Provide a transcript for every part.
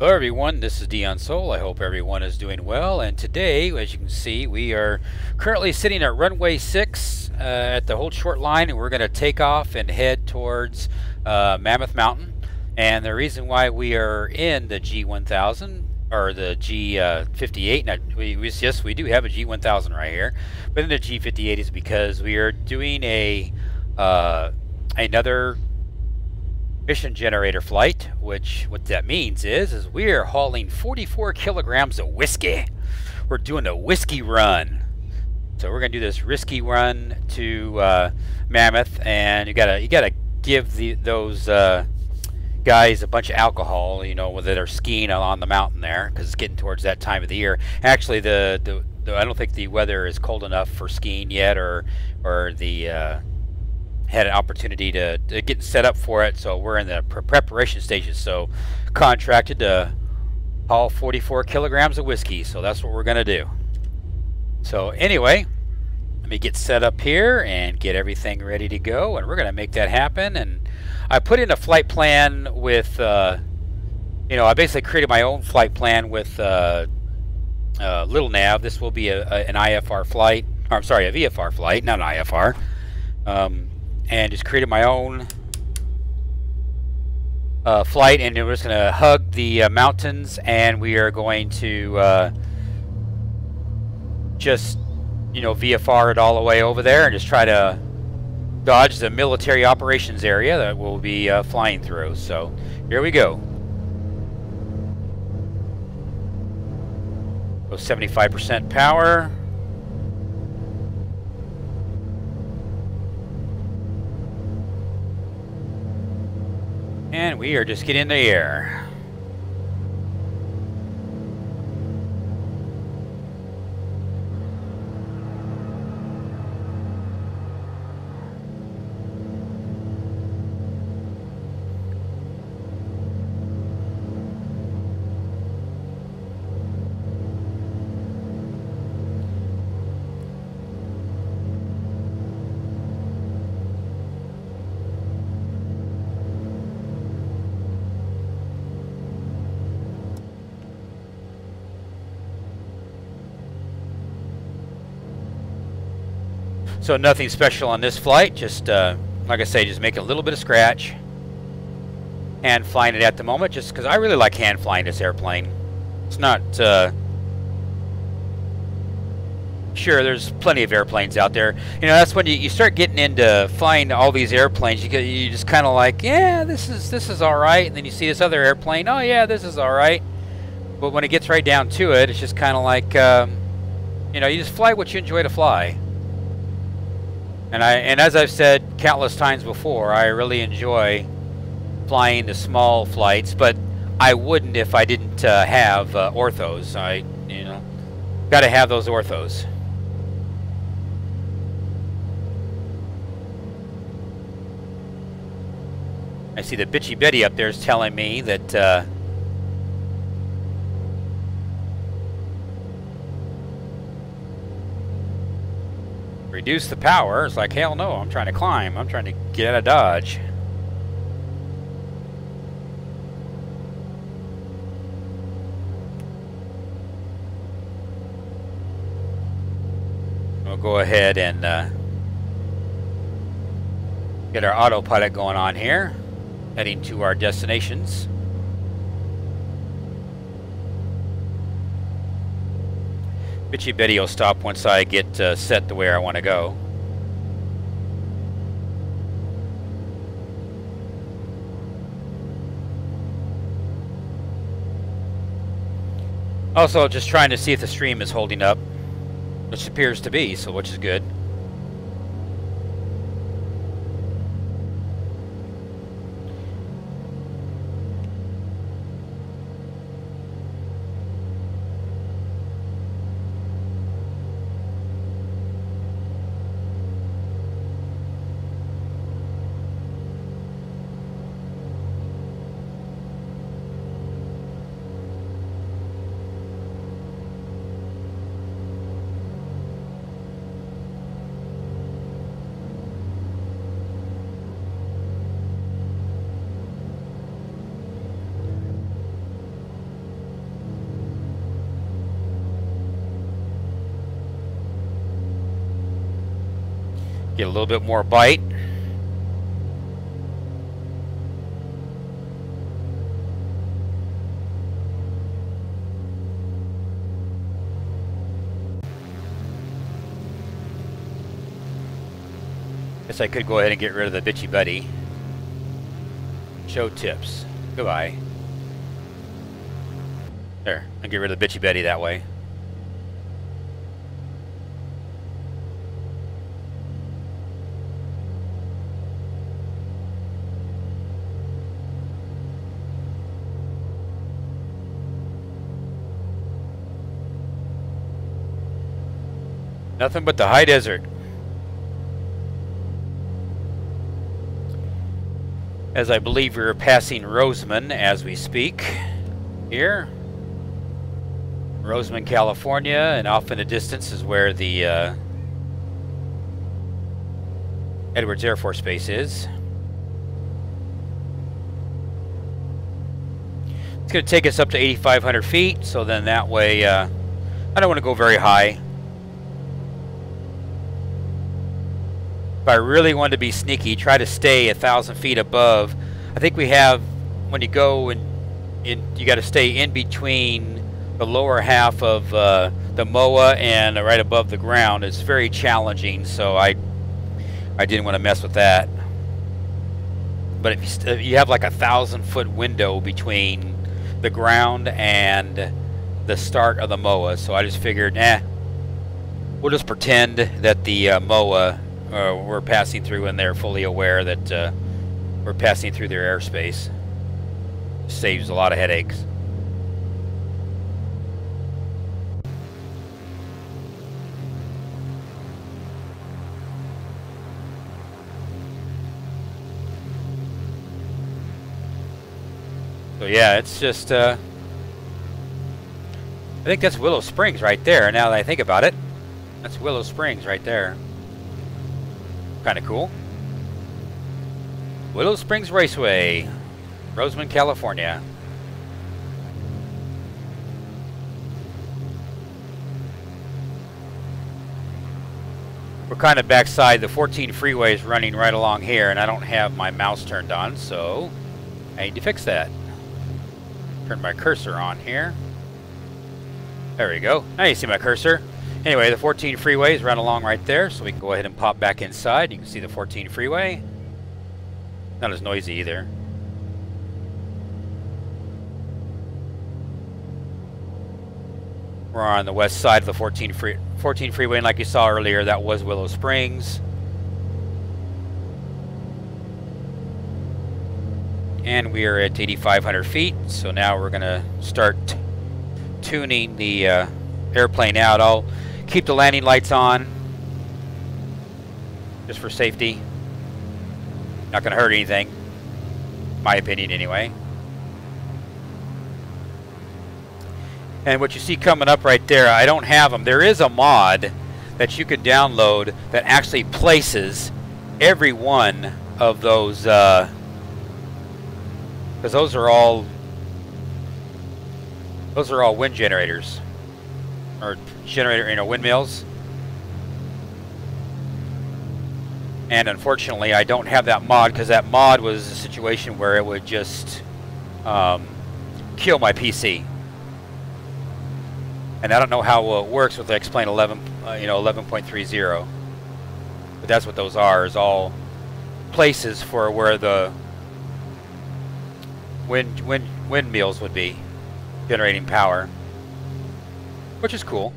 Hello everyone, this is Dion Soul. I hope everyone is doing well, and today, as you can see, we are currently sitting at runway 6 at the hold short line, and we're going to take off and head towards Mammoth Mountain. And the reason why we are in the G1000 or the G58, yes, we do have a G1000 right here, but in the G58 is because we are doing another mission generator flight, which what that means is we are hauling 44 kilograms of whiskey. We're doing a whiskey run. So we're gonna do this risky run to Mammoth, and you gotta give those guys a bunch of alcohol, you know, that are skiing on the mountain there, because it's getting towards that time of the year. Actually, I don't think the weather is cold enough for skiing yet, or the had an opportunity to get set up for it, so we're in the preparation stages. So contracted to haul 44 kilograms of whiskey, so that's what we're gonna do. So anyway, let me get set up here and get everything ready to go, and we're gonna make that happen. And I put in a flight plan with I basically created my own flight plan with Little Nav. This will be an IFR flight, or I'm sorry, a VFR flight, not an IFR. And just created my own flight, and we're just going to hug the mountains, and we are going to just, VFR it all the way over there and just try to dodge the military operations area that we'll be flying through. So here we go. Go 75% power. And we are just getting in the air. So nothing special on this flight, just like I say, just making a little bit of scratch. Hand flying it at the moment, just because I really like hand flying this airplane. It's not, sure, there's plenty of airplanes out there. That's when you start getting into flying all these airplanes, you just kind of like, yeah, this is all right. And then you see this other airplane, oh yeah, this is all right. But when it gets right down to it, it's just kind of like, you just fly what you enjoy to fly. And as I've said countless times before, I really enjoy flying the small flights, but I wouldn't if I didn't have orthos. Got to have those orthos. I see the Bitchy Betty up there is telling me that reduce the power. It's like, hell no, I'm trying to climb. I'm trying to get out of Dodge. We'll go ahead and get our autopilot going on here, heading to our destinations. Bitchy Betty will stop once I get set the way I want to go. Also, just trying to see if the stream is holding up, which appears to be, so which is good. Get a little bit more bite. Guess I could go ahead and get rid of the bitchy buddy. Show tips. Goodbye. There, I'll get rid of the bitchy Betty that way. Nothing but the high desert. As I believe we're passing Roseman as we speak here. Roseman, California, and off in the distance is where the Edwards Air Force Base is. It's going to take us up to 8,500 feet, so then that way I don't want to go very high. If I really want to be sneaky, try to stay 1,000 feet above. I think we have, when you go and you got to stay in between the lower half of the MOA and right above the ground. It's very challenging, so I didn't want to mess with that. But if you have like 1,000-foot window between the ground and the start of the MOA, so I just figured, we'll just pretend that the MOA we're passing through and they're fully aware that we're passing through their airspace. Saves a lot of headaches. So yeah, it's just I think that's Willow Springs right there. Now that I think about it, that's Willow Springs right there. Kind of cool. Willow Springs Raceway, Roseman, California. We're kind of backside. The 14 freeway is running right along here, and I don't have my mouse turned on, so I need to fix that. Turn my cursor on here. There we go. Now you see my cursor. Anyway, the 14 freeway is run along right there, so we can go ahead and pop back inside. You can see the 14 freeway. Not as noisy either. We're on the west side of the 14 freeway, and like you saw earlier, that was Willow Springs. And we are at 8,500 feet, so now we're going to start tuning the airplane out. I'll keep the landing lights on just for safety. Not going to hurt anything, my opinion anyway. And what you see coming up right there, I don't have them. There is a mod that you can download that actually places every one of those, because those are all wind generators, or windmills. And unfortunately, I don't have that mod because that mod was a situation where it would just kill my PC. And I don't know how it works with X-Plane 11.30. But that's what those are, is all places for where the windmills would be generating power, which is cool.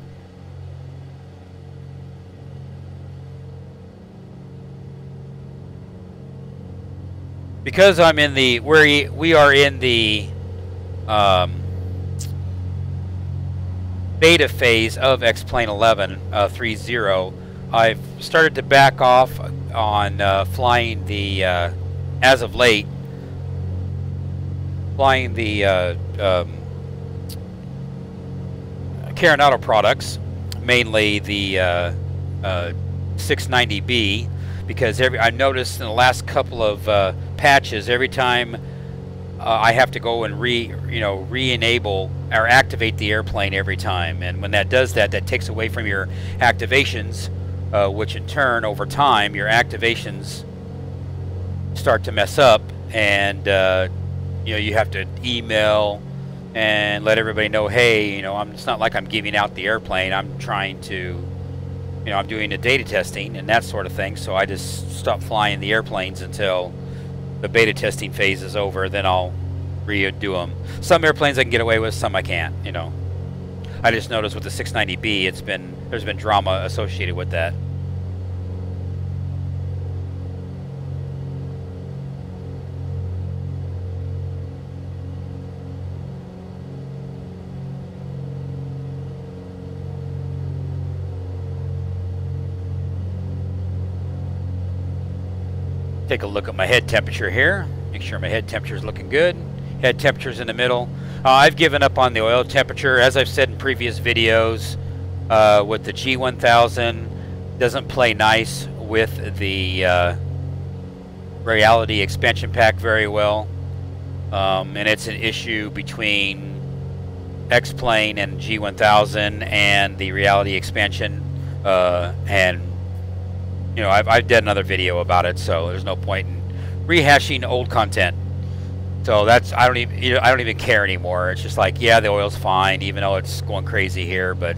Because I'm in the we are in the beta phase of X-Plane 11.30, I've started to back off on flying the as of late, flying the Carinado products, mainly the 690B, because I noticed in the last couple of patches, every time I have to go and re-enable or activate the airplane every time, and when that does that, that takes away from your activations which in turn, over time, your activations start to mess up, and you know, you have to email and let everybody know, hey, you know, it's not like I'm giving out the airplane. I'm trying to, you know, I'm doing the data testing and that sort of thing. So I just stop flying the airplanes until the beta testing phase is over. Then I'll redo them. Some airplanes I can get away with, some I can't. You know, I just noticed with the 690B, there's been drama associated with that. Take a look at my head temperature here. Make sure my head temperature is looking good. Head temperature's in the middle. I've given up on the oil temperature, as I've said in previous videos. With the G1000, doesn't play nice with the Reality expansion pack very well, and it's an issue between X-Plane and G1000 and the Reality expansion, and you know, I've done another video about it, so there's no point in rehashing old content. So that's, I don't even care anymore. It's just like, yeah, the oil's fine, even though it's going crazy here, but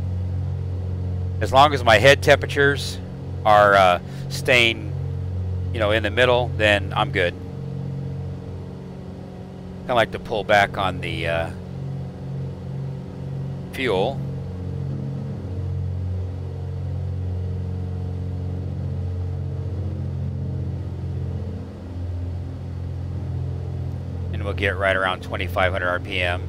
as long as my head temperatures are staying, you know, in the middle, then I'm good. I like to pull back on the fuel. We'll get right around 2,500 RPM.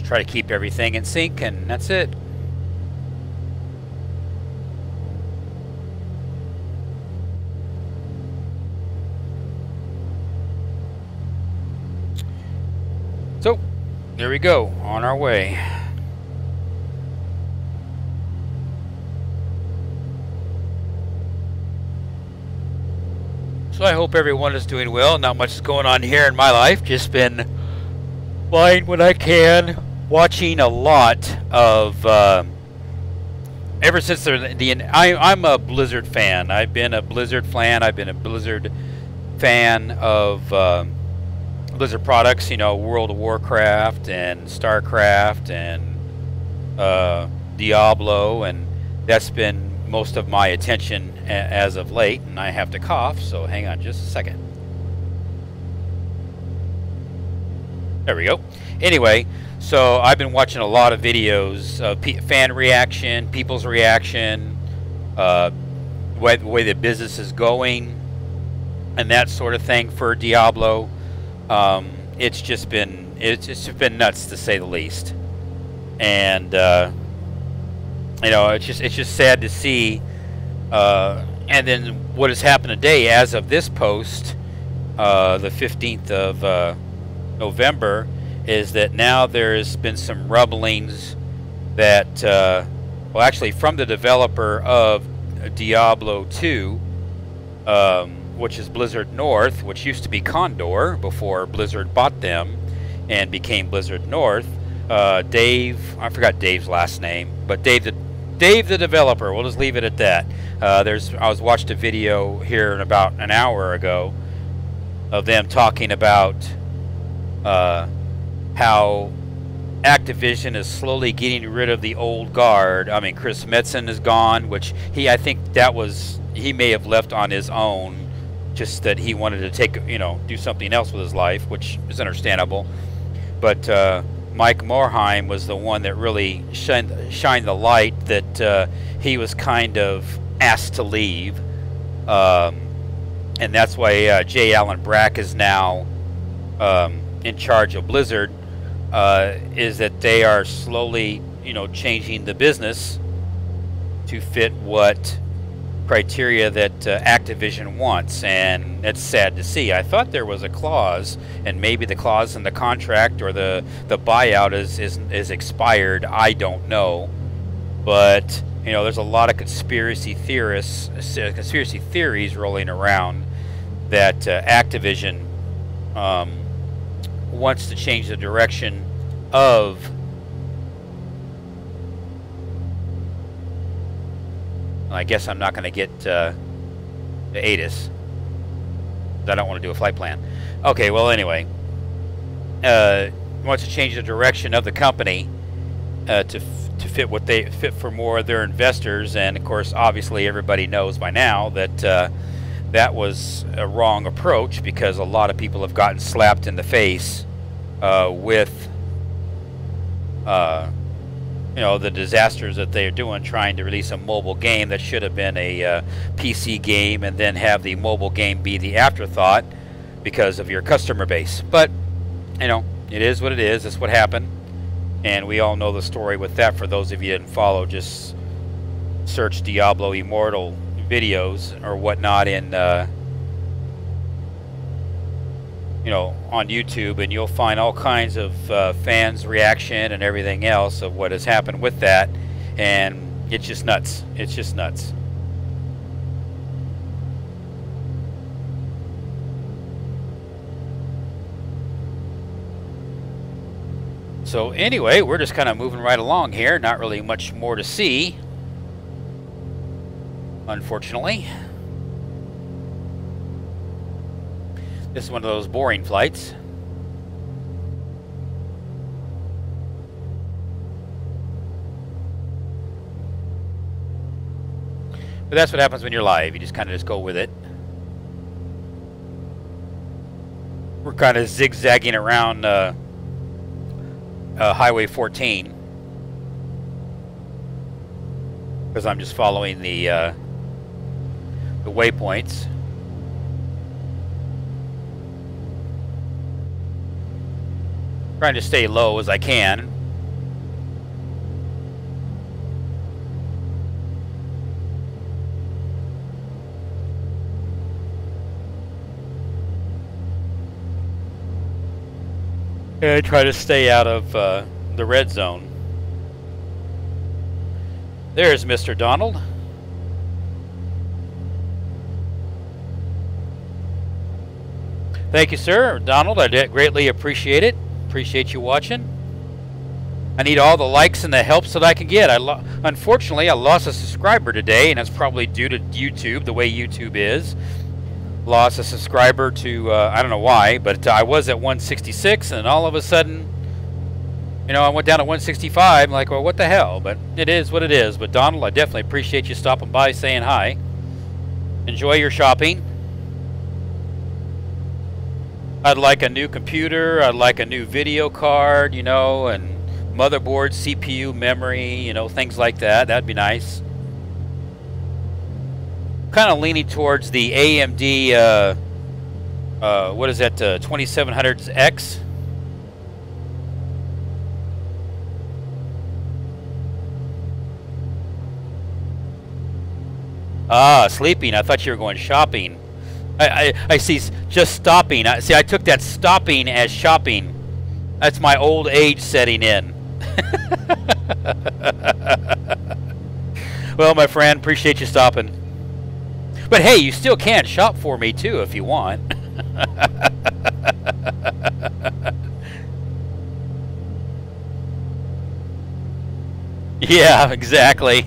Try to keep everything in sync, and that's it. So, there we go, on our way. So I hope everyone is doing well. Not much is going on here in my life. Just been flying when I can. Watching a lot of ever since I'm a Blizzard fan. I've been a Blizzard fan. I've been a Blizzard fan of Blizzard products. You know, World of Warcraft and StarCraft and Diablo, and that's been most of my attention as of late. And I have to cough, so hang on just a second. There we go. Anyway. So I've been watching a lot of videos of fan reaction, people's reaction, the way the business is going, and that sort of thing for Diablo. It's just been nuts, to say the least. And you know, it's just sad to see. And then what has happened today, as of this post, the 15th of November. Is that now there's been some rumblings that, well, actually from the developer of Diablo 2, which is Blizzard North, which used to be Condor before Blizzard bought them and became Blizzard North. Dave, I forgot Dave's last name, but Dave the developer, we'll just leave it at that. I was watched a video here about an hour ago of them talking about how Activision is slowly getting rid of the old guard. I mean, Chris Metzen is gone, which I think he may have left on his own, just that he wanted to do something else with his life, which is understandable. But Mike Morheim was the one that really shined the light that he was kind of asked to leave, and that's why J. Allen Brack is now in charge of Blizzard. Is that they are slowly, changing the business to fit what criteria that Activision wants, and it's sad to see. I thought there was a clause, and maybe the clause in the contract or the buyout is expired. I don't know, but you know, there's a lot of conspiracy theories rolling around that Activision wants to change the direction of I guess I'm not going to get the ATIS. I don't want to do a flight plan. Okay, well, anyway. Wants to change the direction of the company to fit what they fit for more of their investors. And, of course, obviously everybody knows by now that that was a wrong approach, because a lot of people have gotten slapped in the face with you know, the disasters that they're doing, trying to release a mobile game that should have been a PC game, and then have the mobile game be the afterthought because of your customer base. But, you know, it is what it is. It's what happened. And we all know the story with that. For those of you who didn't follow, just search Diablo Immortal videos or whatnot in you know, on YouTube, and you'll find all kinds of fans' reaction and everything else of what has happened with that, and it's just nuts. It's just nuts. So anyway, we're just kind of moving right along here. Not really much more to see, unfortunately. This is one of those boring flights. But that's what happens when you're live. You just kind of just go with it. We're kind of zigzagging around Highway 14, because I'm just following the waypoints. Trying to stay low as I can. And I try to stay out of the red zone. There's Mr. Donald. Thank you, sir. Donald, I greatly appreciate it. Appreciate you watching. I need all the likes and the helps that I can get. Unfortunately, I lost a subscriber today, and that's probably due to YouTube, the way YouTube is. Lost a subscriber to, I don't know why, but I was at 166, and all of a sudden, you know, I went down to 165. I'm like, well, what the hell? But it is what it is. But Donald, I definitely appreciate you stopping by, saying hi. Enjoy your shopping. I'd like a new computer, I'd like a new video card, you know, and motherboard, CPU, memory, you know, things like that. That'd be nice. Kind of leaning towards the AMD, what is that, 2700X? Ah, sleeping. I thought you were going shopping. I see just stopping. See, I took that stopping as shopping. That's my old age setting in. Well, my friend, appreciate you stopping. But hey, you still can shop for me too if you want. Yeah, exactly.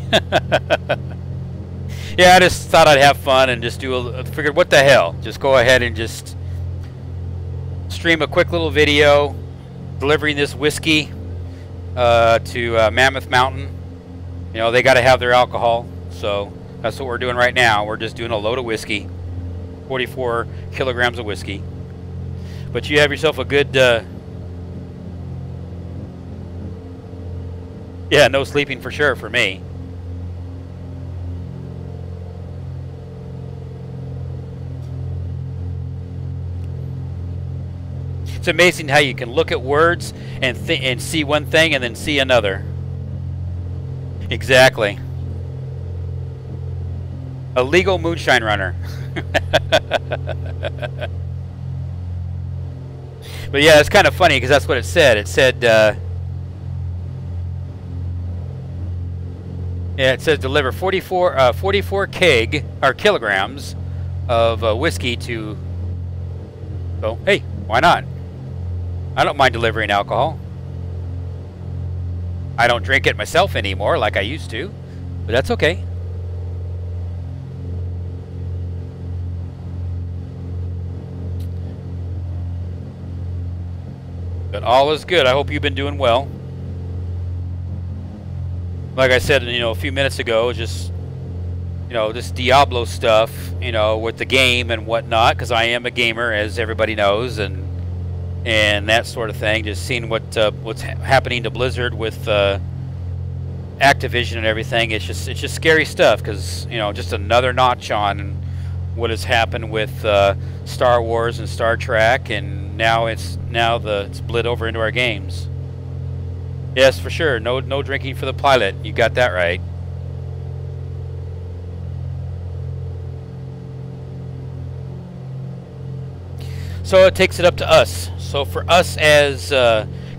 Yeah, I just thought I'd have fun and just figured, what the hell? Just go ahead and just stream a quick little video delivering this whiskey to Mammoth Mountain. You know, they got to have their alcohol, so that's what we're doing right now. We're just doing a load of whiskey, 44 kilograms of whiskey. But you have yourself a good, yeah, no sleeping for sure for me. It's amazing how you can look at words and see one thing and then see another. Exactly. A legal moonshine runner. But yeah, it's kind of funny because that's what it said. It said, yeah, it says deliver 44 keg or kilograms of whiskey to. So hey, why not? I don't mind delivering alcohol. I don't drink it myself anymore like I used to, but that's okay. But all is good. I hope you've been doing well. Like I said, you know, a few minutes ago, just, you know, this Diablo stuff, you know, with the game and whatnot, because I am a gamer, as everybody knows, and that sort of thing. Just seeing what's happening to Blizzard with Activision and everything. It's just scary stuff, because, you know, just another notch on what has happened with Star Wars and Star Trek, and now it's split over into our games. Yes, for sure. No drinking for the pilot. You got that right. So it takes it up to us. So for us as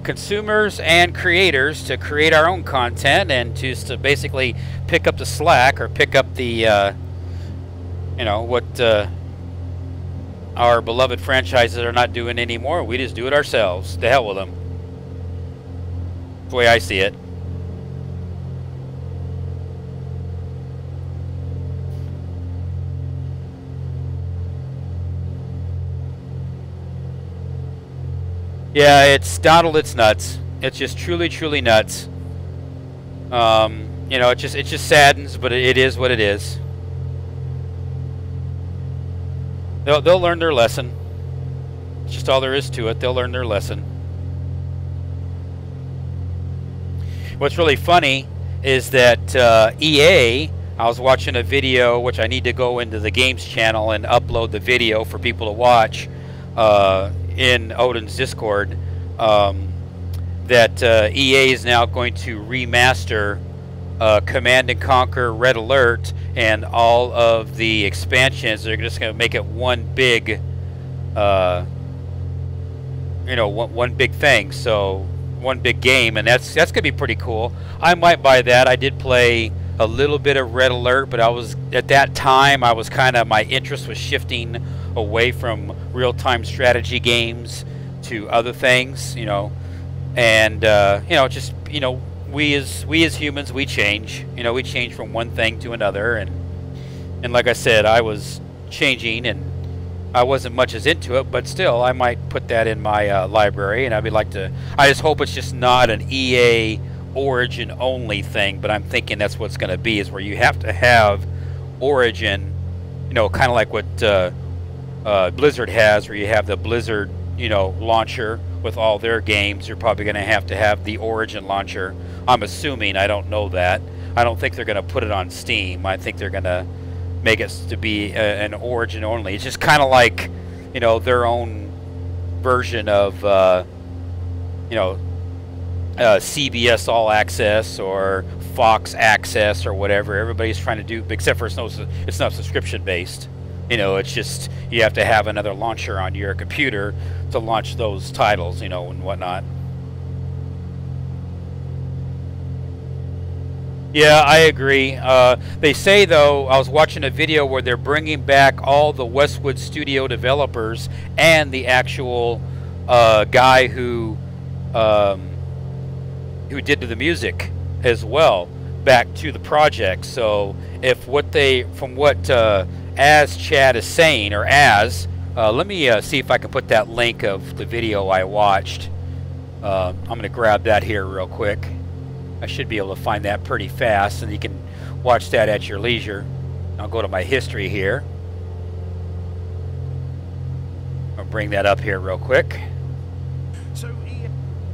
consumers and creators to create our own content and to basically pick up the slack or pick up the you know, what our beloved franchises are not doing anymore. We just do it ourselves. To hell with them. That's the way I see it. Yeah, it's Donald, it's nuts. It's just truly nuts. You know, it just saddens, but it is what it is. They'll learn their lesson. It's just all there is to it. They'll learn their lesson. What's really funny is that EA, I was watching a video, which I need to go into the games channel and upload the video for people to watch in Odin's Discord, that EA is now going to remaster Command & Conquer Red Alert and all of the expansions. They're just going to make it one big, you know, one big thing. So one big game, and that's going to be pretty cool. I might buy that. I did play a little bit of Red Alert, but I was at that time I was kind of, my interest was shifting away from real-time strategy games to other things, you know, and you know, just, you know, we as humans, we change. You know, we change from one thing to another, and like I said, I was changing, and I wasn't much as into it, but still, I might put that in my library, and I just hope it's just not an EA Origin only thing, but I'm thinking that's what's going to be, is where you have to have Origin, you know, kind of like what Blizzard has, where you have the Blizzard, you know, launcher with all their games. You're probably going to have the Origin launcher. I'm assuming. I don't know that. I don't think they're going to put it on Steam. I think they're going to make it to be an Origin only. It's just kind of like, you know, their own version of, you know, CBS All Access or Fox Access or whatever. Everybody's trying to do, except for it's not subscription based. You know, it's just you have to have another launcher on your computer to launch those titles, you know, and whatnot. Yeah, I agree. They say, though, I was watching a video where they're bringing back all the Westwood Studio developers and the actual guy who did the music as well back to the project. So if from what as Chad is saying, or let me see if I can put that link of the video I watched. I'm going to grab that here real quick. I should be able to find that pretty fast, and you can watch that at your leisure. I'll go to my history here. I'll bring that up here real quick.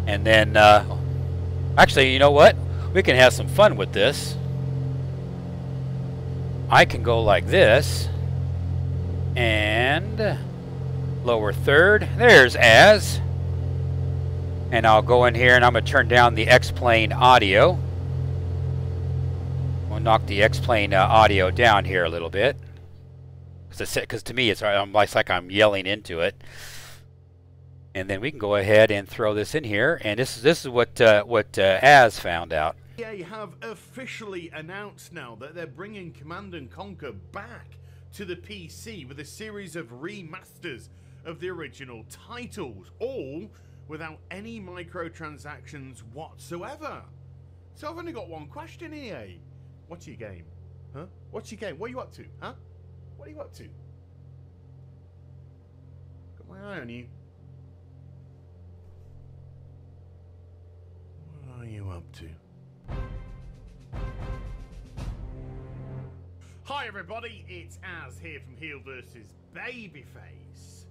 And then, actually, you know what? We can have some fun with this. I can go like this, and lower third. There's as. And I'll go in here and I'm going to turn down the X-Plane audio. 1, knock the X-Plane audio down here a little bit. Because to me, it's like I'm yelling into it. And then we can go ahead and throw this in here. And this is what Az found out. They have officially announced now that they're bringing Command & Conquer back to the PC with a series of remasters of the original titles, all without any microtransactions whatsoever. So I've only got one question, EA. What's your game? Huh? What's your game? What are you up to? Huh? What are you up to? Got my eye on you. What are you up to? Hi everybody, it's Az here from Heel vs Babyface.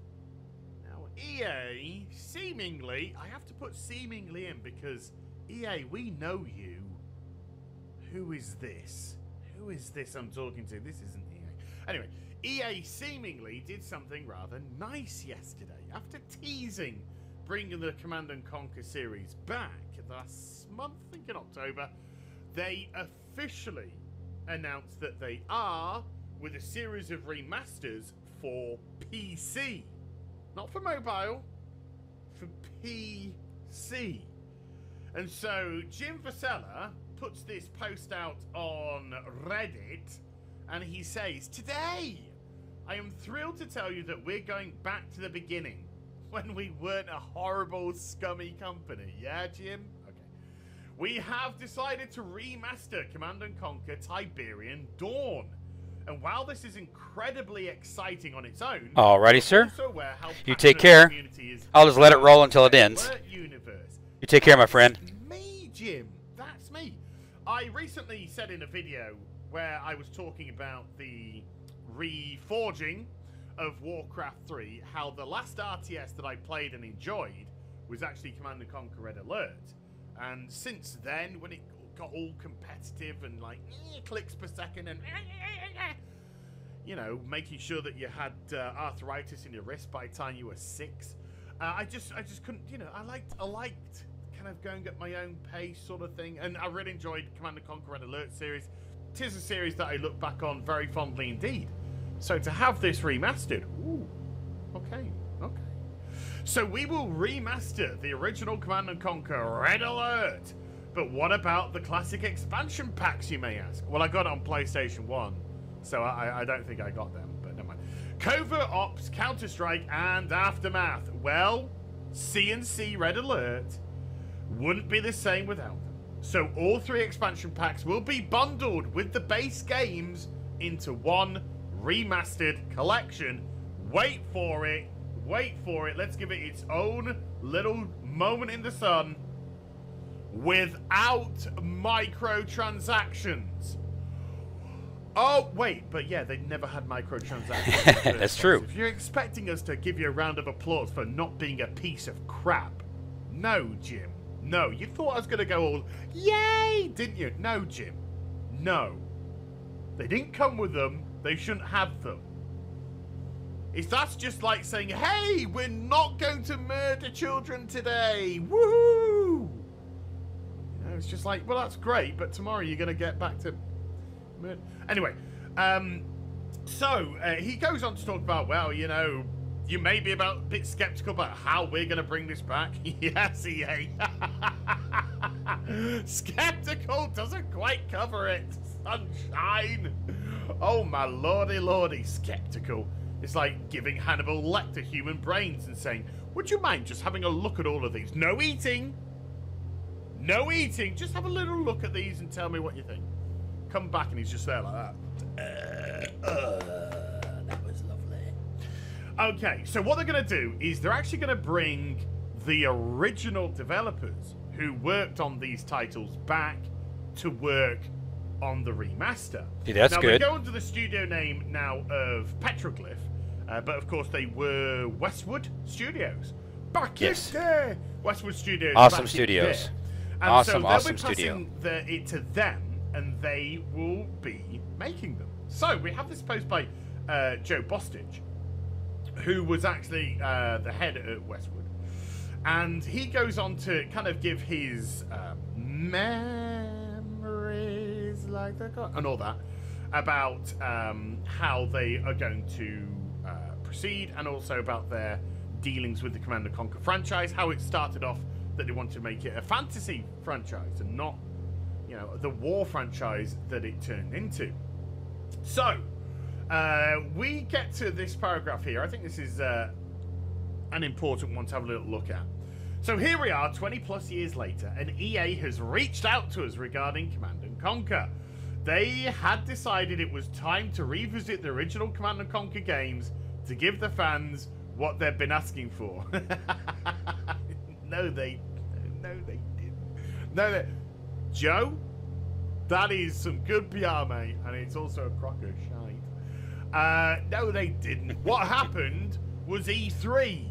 Now EA, seemingly, I have to put seemingly in because EA, we know you. Who is this? Who is this I'm talking to? This isn't EA. Anyway, EA seemingly did something rather nice yesterday. After teasing bringing the Command & Conquer series back last month, I think in October, they officially announced that they are with a series of remasters for PC. Not for mobile, for PC. And so Jim Vasella puts this post out on Reddit and he says, "Today, I am thrilled to tell you that we're going back to the beginning when we weren't a horrible, scummy company." Yeah, Jim? Okay. "We have decided to remaster Command & Conquer Tiberian Dawn. And while this is incredibly exciting on its own, alrighty, sir. You take the care. community is I'll just let it roll until it ends. Universe. You take care, my friend." Me, Jim. That's me. I recently said in a video where I was talking about the reforging of Warcraft 3, how the last RTS that I played and enjoyed was actually Command & Conquer Red Alert. And since then, when it got all competitive and like clicks per second and you know, making sure that you had arthritis in your wrist by the time you were 6, I just couldn't, you know, I liked kind of going at my own pace sort of thing, and I really enjoyed Command & Conquer Red Alert series. It is a series that I look back on very fondly indeed. So to have this remastered, ooh, okay. So we will remaster the original Command & Conquer Red Alert. But what about the classic expansion packs, you may ask? Well, I got it on PlayStation 1, so I don't think I got them, but never mind. Covert Ops, Counter-Strike, and Aftermath. Well, C&C Red Alert wouldn't be the same without them. So all 3 expansion packs will be bundled with the base games into one remastered collection. Wait for it. Let's give it its own little moment in the sun. Without microtransactions. Oh, wait, but yeah, they never had microtransactions. That's true. If you're expecting us to give you a round of applause for not being a piece of crap, no, Jim. No, you thought I was going to go all, yay, didn't you? No, Jim. No. They didn't come with them. They shouldn't have them. That's just like saying, hey, we're not going to murder children today. Woohoo! It's just like, well, that's great, but tomorrow you're going to get back to murder. Anyway, so he goes on to talk about, well, you know, you may be a bit skeptical about how we're going to bring this back. Yes, EA. Skeptical doesn't quite cover it. Sunshine. Oh, my lordy, skeptical. It's like giving Hannibal Lecter human brains and saying, would you mind just having a look at all of these? No eating. No eating. Just have a little look at these and tell me what you think. Come back and he's just there like that. That was lovely. Okay, so what they're going to do is they're actually going to bring the original developers who worked on these titles back to work on the remaster. Yeah, that's good. They go under the studio name now of Petroglyph, but of course they were Westwood Studios. Back in there! Westwood Studios. Awesome studios. And awesome, so awesome they'll be studio. passing it to them, and they will be making them. So we have this post by Joe Bostich, who was actually the head at Westwood, and he goes on to kind of give his memories like the god, and all that about how they are going to proceed, and also about their dealings with the Command & Conquer franchise, how it started off that they wanted to make it a fantasy franchise and not, you know, the war franchise that it turned into. So, we get to this paragraph here. I think this is an important one to have a little look at. So here we are, 20 plus years later, and EA has reached out to us regarding Command & Conquer. They had decided it was time to revisit the original Command & Conquer games to give the fans what they've been asking for. No, they didn't. No, Joe, that is some good PR, mate, and it's also a crock of shite. No, they didn't. What happened was E3.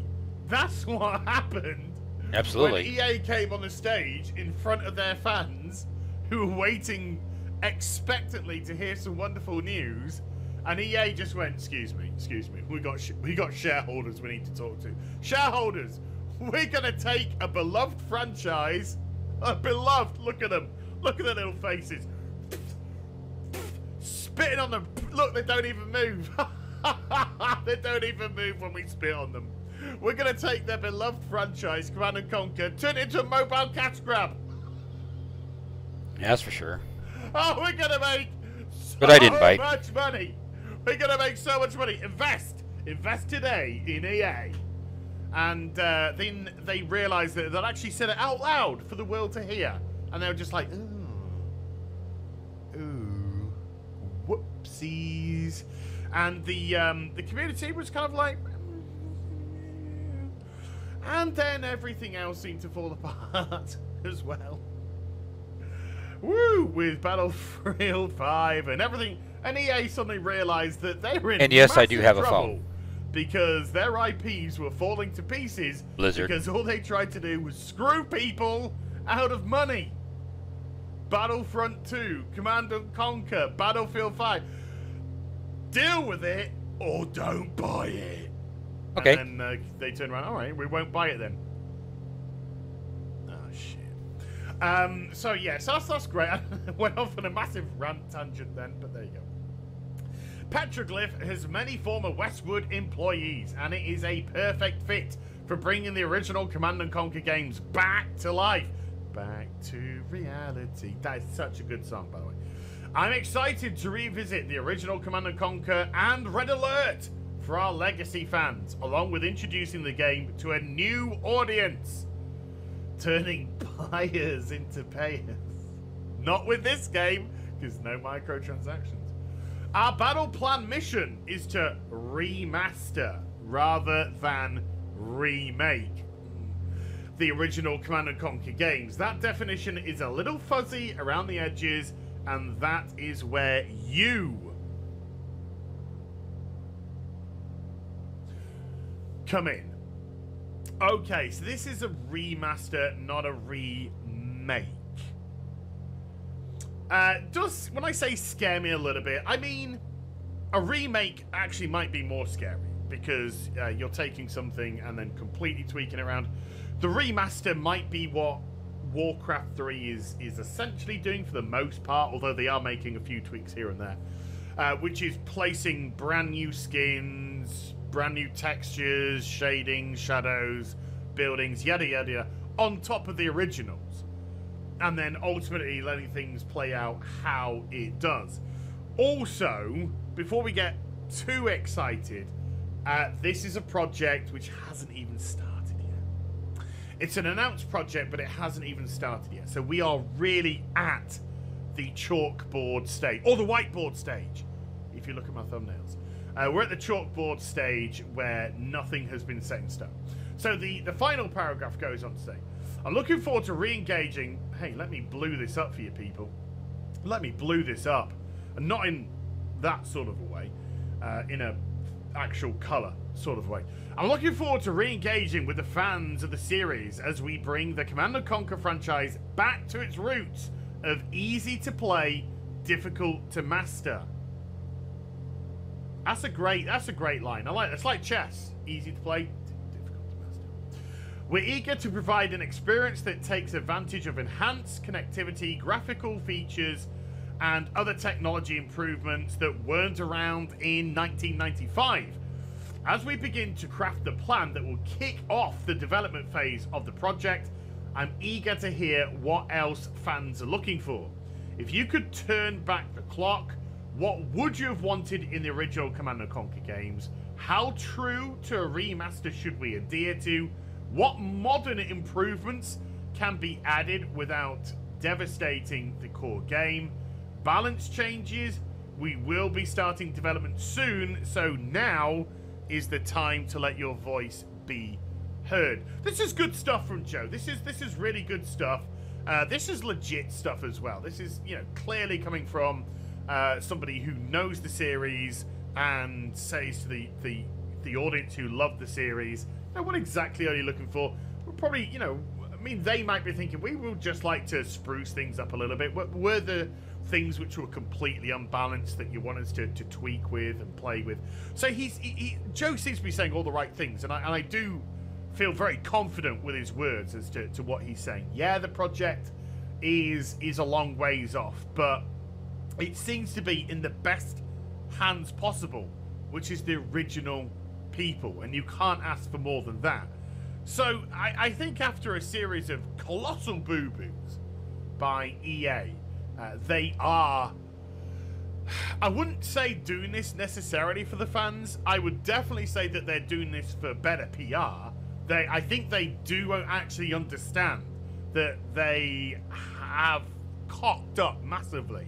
That's what happened. Absolutely. When EA came on the stage in front of their fans, who were waiting expectantly to hear some wonderful news, and EA just went, excuse me, we got shareholders we need to talk to. Shareholders, we're gonna take a beloved franchise, look at them, look at their little faces, spitting on them. Look, they don't even move. They don't even move when we spit on them. We're gonna take their beloved franchise, Command & Conquer, turn it into a mobile cash grab. Yeah, that's for sure. Oh, we're gonna make But I didn't bite. much money. We're gonna make so much money. Invest today in EA. And then they realised that they'd actually said it out loud for the world to hear, and they were just like, ooh, whoopsies. And the community was kind of like, and then everything else seemed to fall apart as well. Woo! With Battlefield 5 and everything, and EA suddenly realised that they were in And yes, I do massive have a trouble phone. because their IPs were falling to pieces. Blizzard. Because all they tried to do was screw people out of money. Battlefront 2, Command & Conquer, Battlefield 5. Deal with it or don't buy it. Okay. And then they turn around, all right, we won't buy it then. Oh, shit. So, yeah, so that's great. I went off on a massive rant tangent then, but there you go. Petroglyph has many former Westwood employees, and it is a perfect fit for bringing the original Command & Conquer games back to life. Back to reality. That is such a good song, by the way. I'm excited to revisit the original Command & Conquer and Red Alert for our legacy fans, along with introducing the game to a new audience, turning buyers into payers. Not with this game, because no microtransactions. Our battle plan mission is to remaster rather than remake the original Command & Conquer games. That definition is a little fuzzy around the edges, and that is where you come in. Okay, so this is a remaster, not a remake. Does, when I say scare me a little bit, I mean a remake actually might be more scary, because you're taking something and then completely tweaking it around. The remaster might be what Warcraft 3 is essentially doing for the most part, although they are making a few tweaks here and there, which is placing brand new skins, brand new textures, shading, shadows, buildings, yada yada yada, on top of the originals, and then ultimately letting things play out how it does. Also, before we get too excited, this is a project which hasn't even started yet. It's an announced project, but it hasn't even started yet. So we are really at the chalkboard stage, or the whiteboard stage, if you look at my thumbnails. We're at the chalkboard stage where nothing has been set in stone. So the final paragraph goes on to say, I'm looking forward to re-engaging. Hey, let me blue this up for you people. Let me blue this up. And not in that sort of a way, in a actual colour sort of way. I'm looking forward to re-engaging with the fans of the series as we bring the Command & Conquer franchise back to its roots of easy to play, difficult to master. That's a great line. I like it. It's like chess. Easy to play, difficult to master. We're eager to provide an experience that takes advantage of enhanced connectivity, graphical features, and other technology improvements that weren't around in 1995. As we begin to craft the plan that will kick off the development phase of the project, I'm eager to hear what else fans are looking for. If you could turn back the clock, what would you have wanted in the original Command & Conquer games? How true to a remaster should we adhere to? What modern improvements can be added without devastating the core game? Balance changes. We will be starting development soon, so now is the time to let your voice be heard. This is good stuff from Joe. This is really good stuff. This is legit stuff as well. This is, you know, clearly coming from somebody who knows the series and says to the audience who love the series, you know, what exactly are you looking for? We're probably, you know, I mean, they might be thinking we would just like to spruce things up a little bit. What were the things which were completely unbalanced that you want us to tweak with and play with? So Joe seems to be saying all the right things, and I do feel very confident with his words as to what he's saying. Yeah, the project is a long ways off, but it seems to be in the best hands possible, which is the original people, and you can't ask for more than that. So I think after a series of colossal boo-boos by EA, they are, I wouldn't say doing this necessarily for the fans. I would definitely say that they're doing this for better PR. I think they do actually understand that they have cocked up massively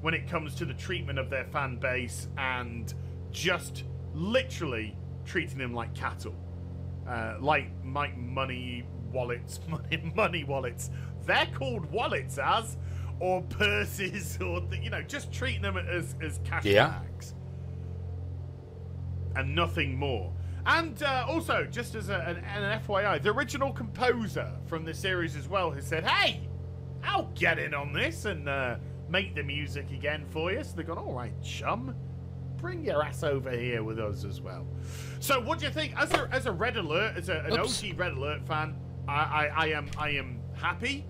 when it comes to the treatment of their fan base and just literally treating them like cattle. Like money wallets. They're called wallets, or purses, or you know, just treating them as cash bags and nothing more. And also, just as an FYI, the original composer from the series as well has said, "Hey, I'll get in on this and make the music again for you." So they've gone, "All right, chum, bring your ass over here with us as well." So what do you think? As a Red Alert, as an OG Red Alert fan, I am happy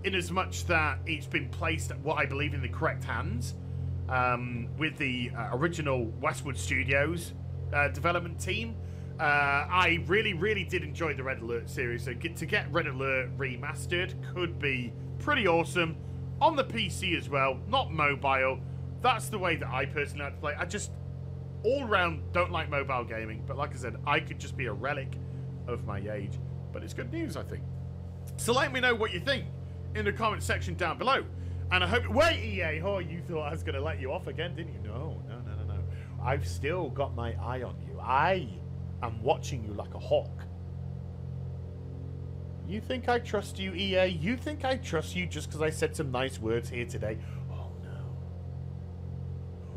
in as much that it's been placed, what I believe, in the correct hands with the original Westwood Studios development team. I really did enjoy the Red Alert series, so to get Red Alert remastered could be pretty awesome on the PC as well, not mobile. That's the way that I personally like to play. I just all round don't like mobile gaming, but like I said, I could just be a relic of my age. But it's good news, I think. So let me know what you think in the comment section down below. And I hope... Wait, EA! Oh, you thought I was going to let you off again, didn't you? No. I've still got my eye on you. I am watching you like a hawk. You think I trust you, EA? You think I trust you just because I said some nice words here today? Oh,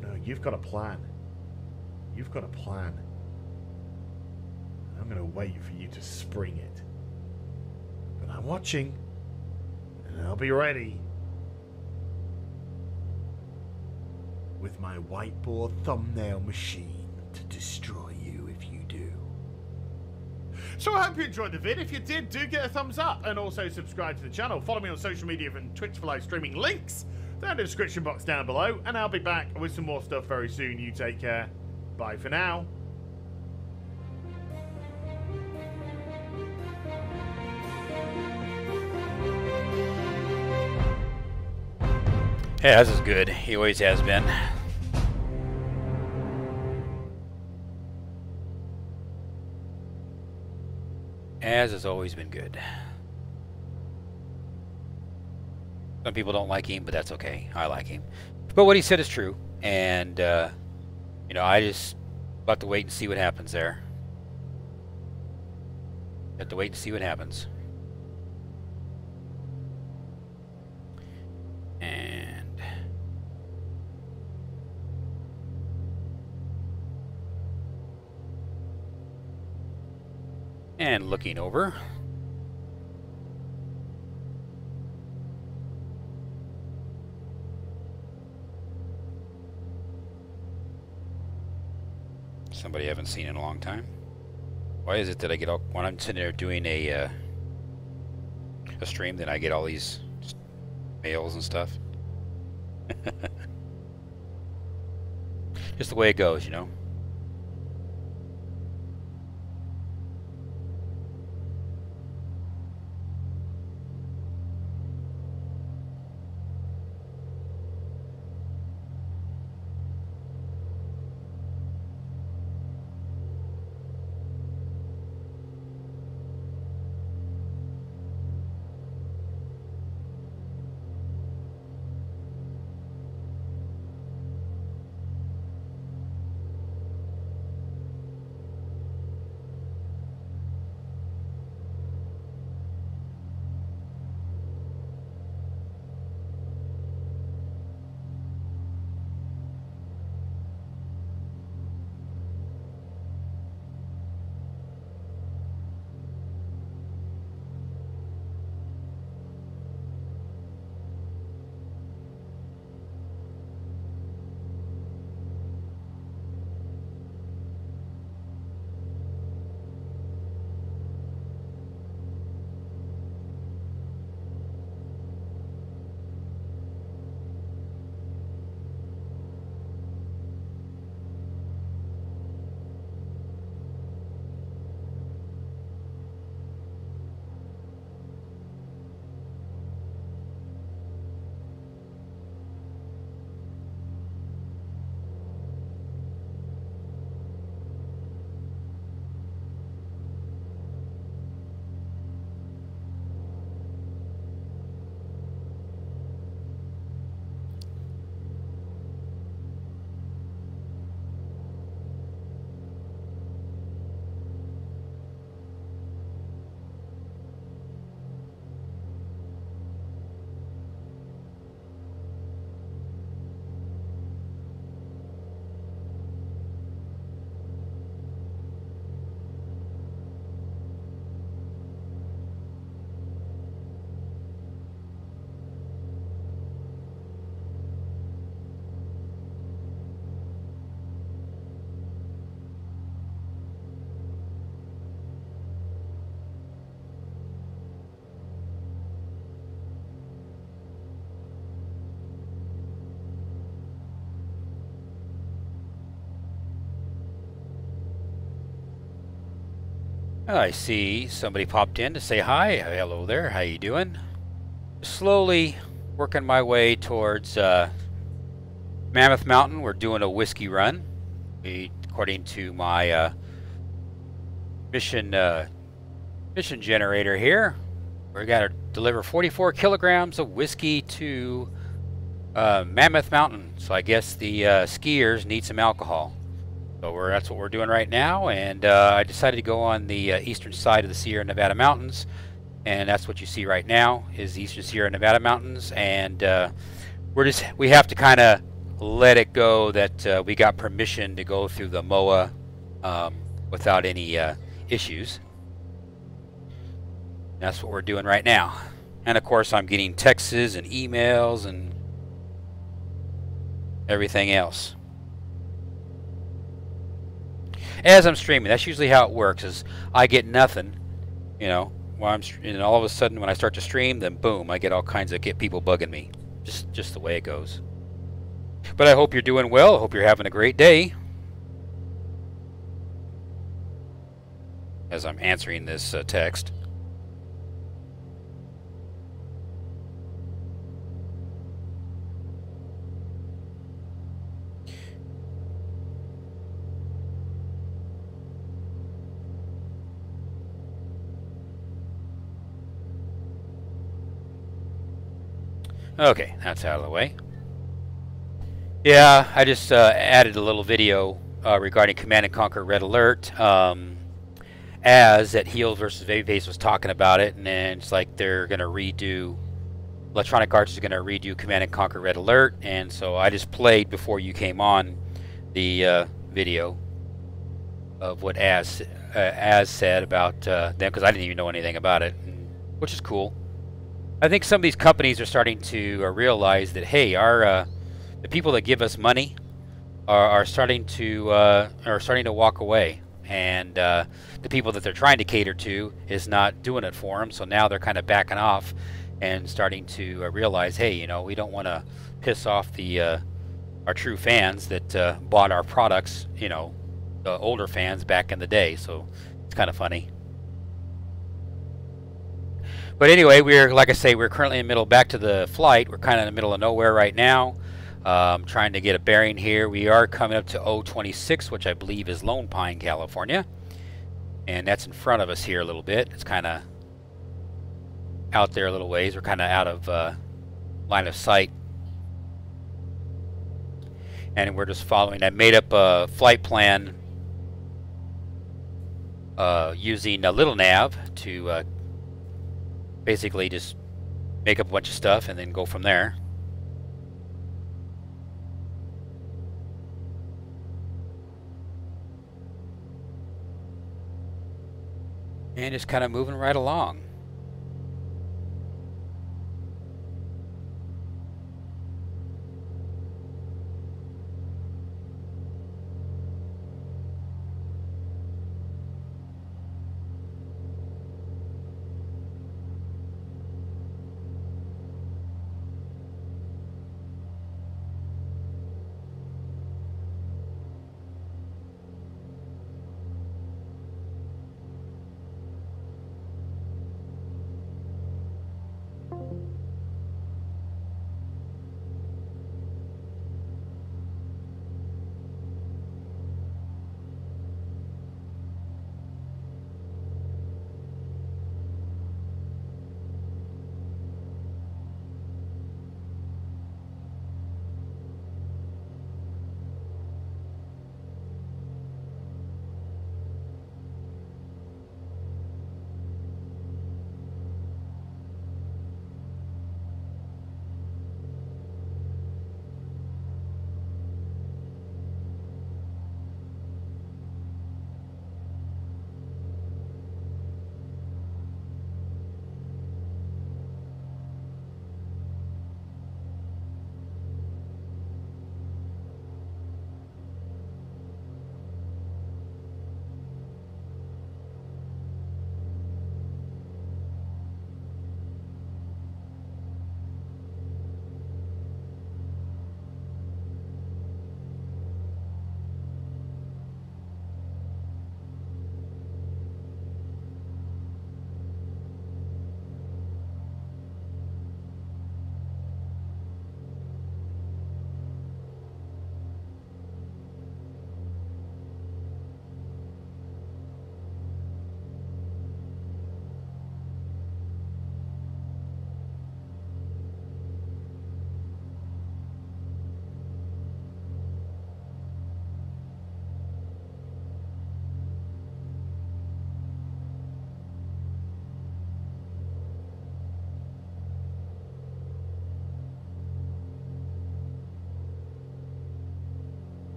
no. You've got a plan. You've got a plan. I'm going to wait for you to spring it. But I'm watching. And I'll be ready. With my whiteboard thumbnail machine to destroy you if you do. So I hope you enjoyed the vid. If you did, do get a thumbs up. And also subscribe to the channel. Follow me on social media and Twitch for live streaming. Links down in the description box down below. And I'll be back with some more stuff very soon. You take care. Bye for now. Yeah, this is good. He always has been. As has always been good. Some people don't like him, but that's okay. I like him. But what he said is true. And, you know, I just have to wait and see what happens there. Have to wait and see what happens. And looking over. Somebody I haven't seen in a long time. Why is it that I get all, when I'm sitting there doing a stream, then I get all these mails and stuff? Just the way it goes, you know. I see somebody popped in to say hi. Hello there. How you doing? Slowly working my way towards Mammoth Mountain. We're doing a whiskey run. According to my mission generator here, we got to deliver 44 kilograms of whiskey to Mammoth Mountain. So I guess the skiers need some alcohol. So that's what we're doing right now, and I decided to go on the eastern side of the Sierra Nevada mountains, and that's what you see right now is the eastern Sierra Nevada mountains, and we have to kind of let it go that we got permission to go through the MOA without any issues. That's what we're doing right now, and of course I'm getting texts and emails and everything else as I'm streaming. That's usually how it works, is I get nothing, you know, while and all of a sudden when I start to stream, then boom, I get all kinds of people bugging me. Just the way it goes. But I hope you're doing well. I hope you're having a great day. As I'm answering this text. Okay, that's out of the way. Yeah, I just added a little video regarding Command & Conquer Red Alert, as that Heal versus Babyface was talking about it, and then it's like they're going to redo, Electronic Arts is going to redo Command & Conquer Red Alert, and so I just played before you came on the video of what Az said about them, because I didn't even know anything about it, which is cool. I think some of these companies are starting to realize that, hey, the people that give us money are starting to walk away, and the people that they're trying to cater to is not doing it for them. So now they're kind of backing off and starting to realize, hey, you know, we don't want to piss off are true fans that bought our products, you know, the older fans back in the day. So it's kind of funny. But anyway, like I say, we're currently in the middle, back to the flight. We're kind of in the middle of nowhere right now. Trying to get a bearing here. We are coming up to 026, which I believe is Lone Pine, California. And that's in front of us here a little bit. It's kind of out there a little ways. We're kind of out of line of sight. And we're just following. I made up a flight plan using a little nav to basically just make up a bunch of stuff and then go from there. And just kind of moving right along.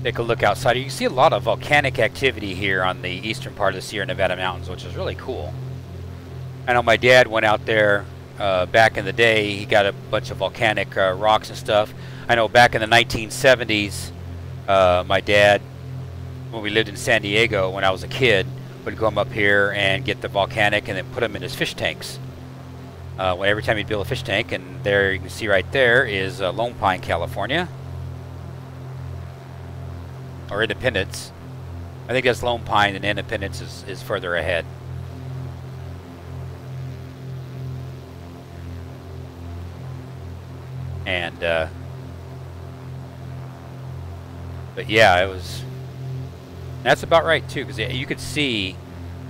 Take a look outside. You can see a lot of volcanic activity here on the eastern part of the Sierra Nevada mountains, which is really cool. I know my dad went out there back in the day. He got a bunch of volcanic rocks and stuff. I know back in the 1970s, my dad, when we lived in San Diego when I was a kid, would come up here and get the volcanic and then put them in his fish tanks. Every time he'd build a fish tank, and there you can see right there is Lone Pine, California. or Independence. I think that's Lone Pine, and Independence is further ahead. And but yeah, it was. That's about right too, because you could see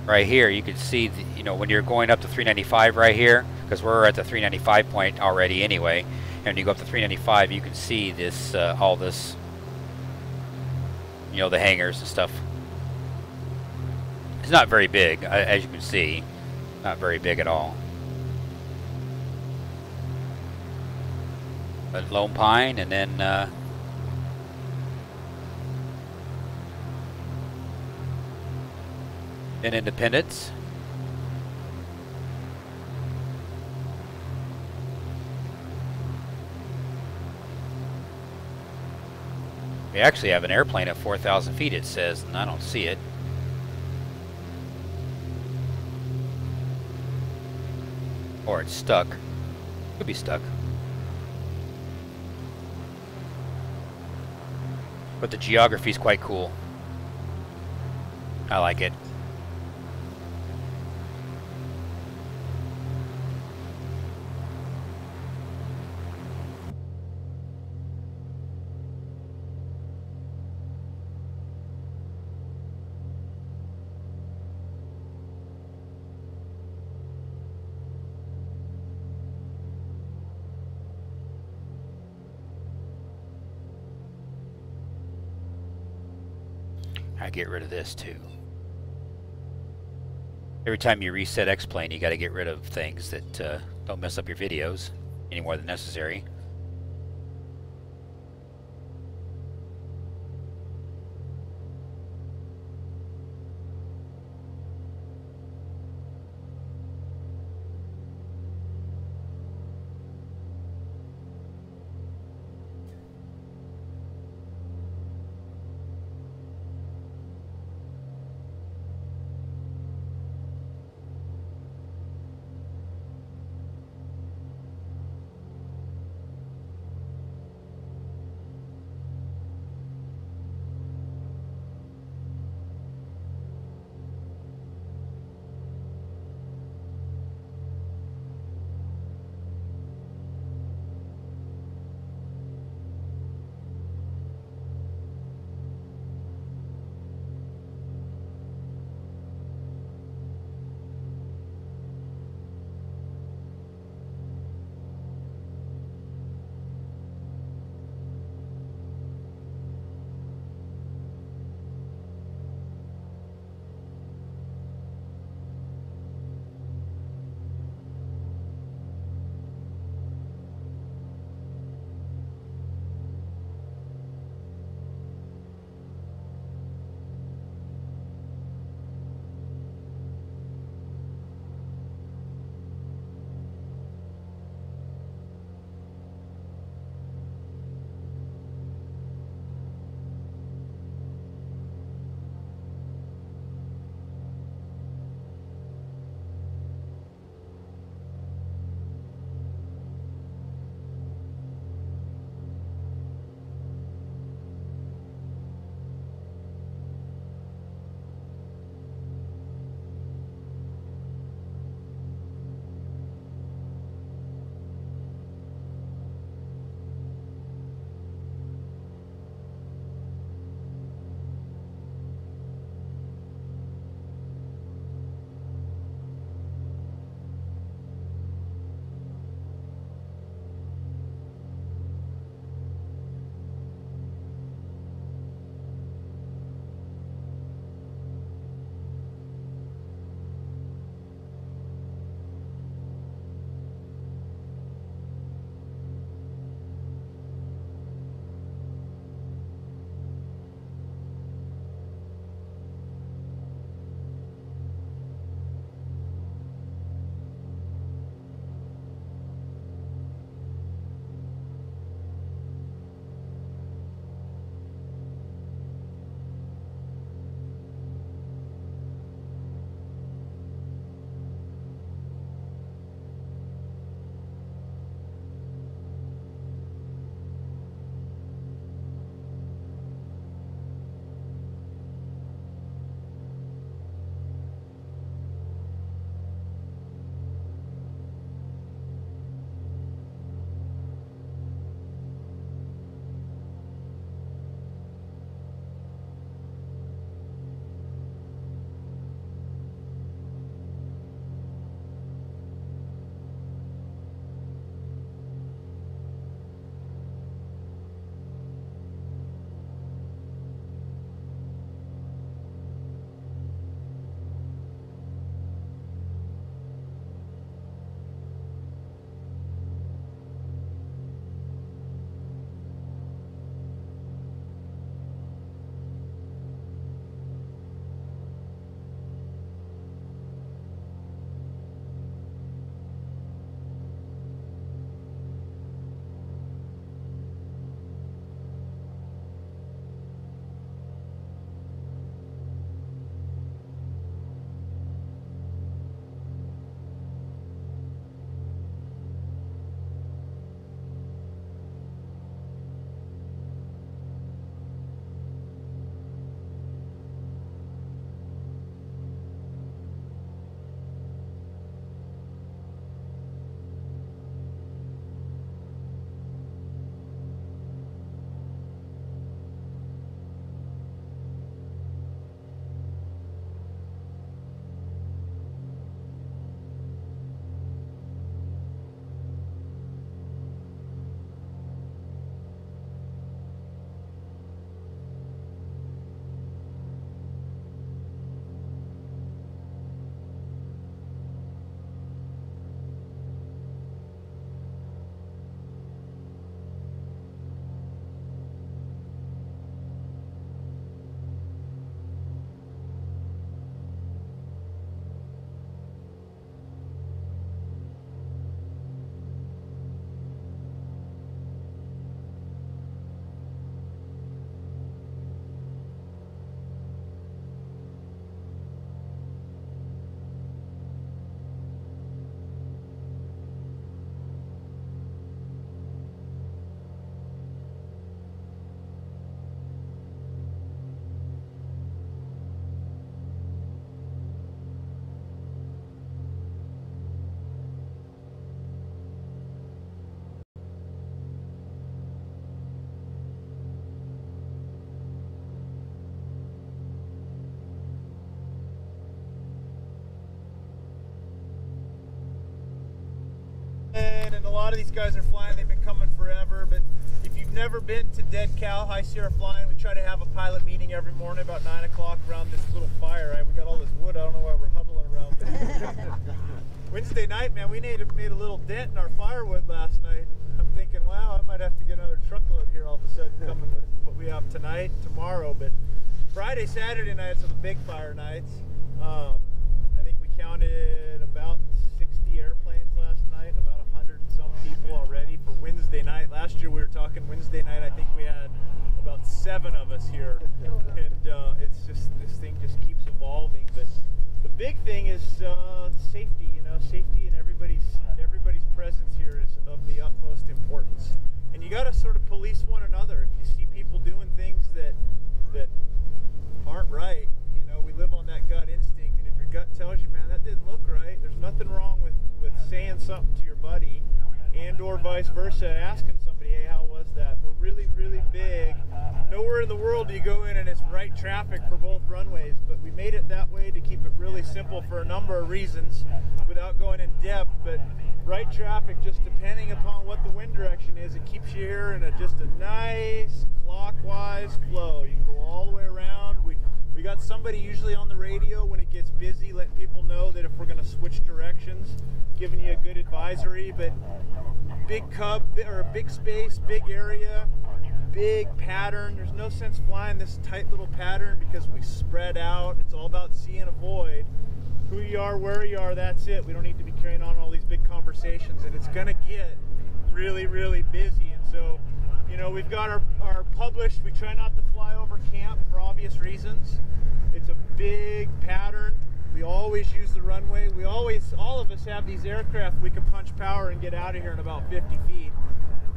right here. You could see, you know, when you're going up to 395 right here, because we're at the 395 point already anyway. And when you go up to 395, you can see this, all this, you know, the hangars and stuff. It's not very big, as you can see, not very big at all. But Lone Pine, and then Independence. We actually have an airplane at 4,000 feet, it says, and I don't see it. Or it's stuck. Could be stuck. But the geography is quite cool. I like it. I get rid of this too. Every time you reset X-Plane, you got to get rid of things that don't mess up your videos any more than necessary. and a lot of these guys are flying. They've been coming forever, but if you've never been to Dead Cow, High Sierra Flying, we try to have a pilot meeting every morning about 9 o'clock around this little fire. Right? We got all this wood. I don't know why we're huddling around. Wednesday night, man, we made a little dent in our firewood last night. I'm thinking, wow, I might have to get another truckload here all of a sudden coming with what we have tonight, tomorrow. But Friday, Saturday nights are the big fire nights. I think we counted about 60 airplanes last night, about 100 and some people already for Wednesday night. Last year we were talking Wednesday night, I think we had about 7 of us here. And it's just, this thing just keeps evolving. But the big thing is safety, you know, safety, and everybody's presence here is of the utmost importance. And you got to sort of police one another. If you see people doing things that aren't right, you know, we live on that gut instinct, and if your gut tells you, man, that didn't look right, there's nothing wrong with saying something to your buddy, and or vice versa, asking somebody, hey, how was that? We're really, really big. Nowhere in the world do you go in and it's right traffic for both runways, but we made it that way to keep it really simple for a number of reasons without going in depth. But right traffic, just depending upon what the wind direction is, it keeps you here in just a nice clockwise flow. You can go all the way around. We got somebody usually on the radio when it gets busy, letting people know that if we're going to switch directions, giving you a good advisory. But big cub, or big space, big area, big pattern. There's no sense flying this tight little pattern because we spread out. It's all about see and avoid. Who you are, where you are, that's it. We don't need to be carrying on all these big conversations, and it's going to get really, really busy. And so, you know, we've got our published, we try not to fly over camp for obvious reasons. It's a big pattern. We always use the runway. We always, all of us have these aircraft we can punch power and get out of here in about 50 feet.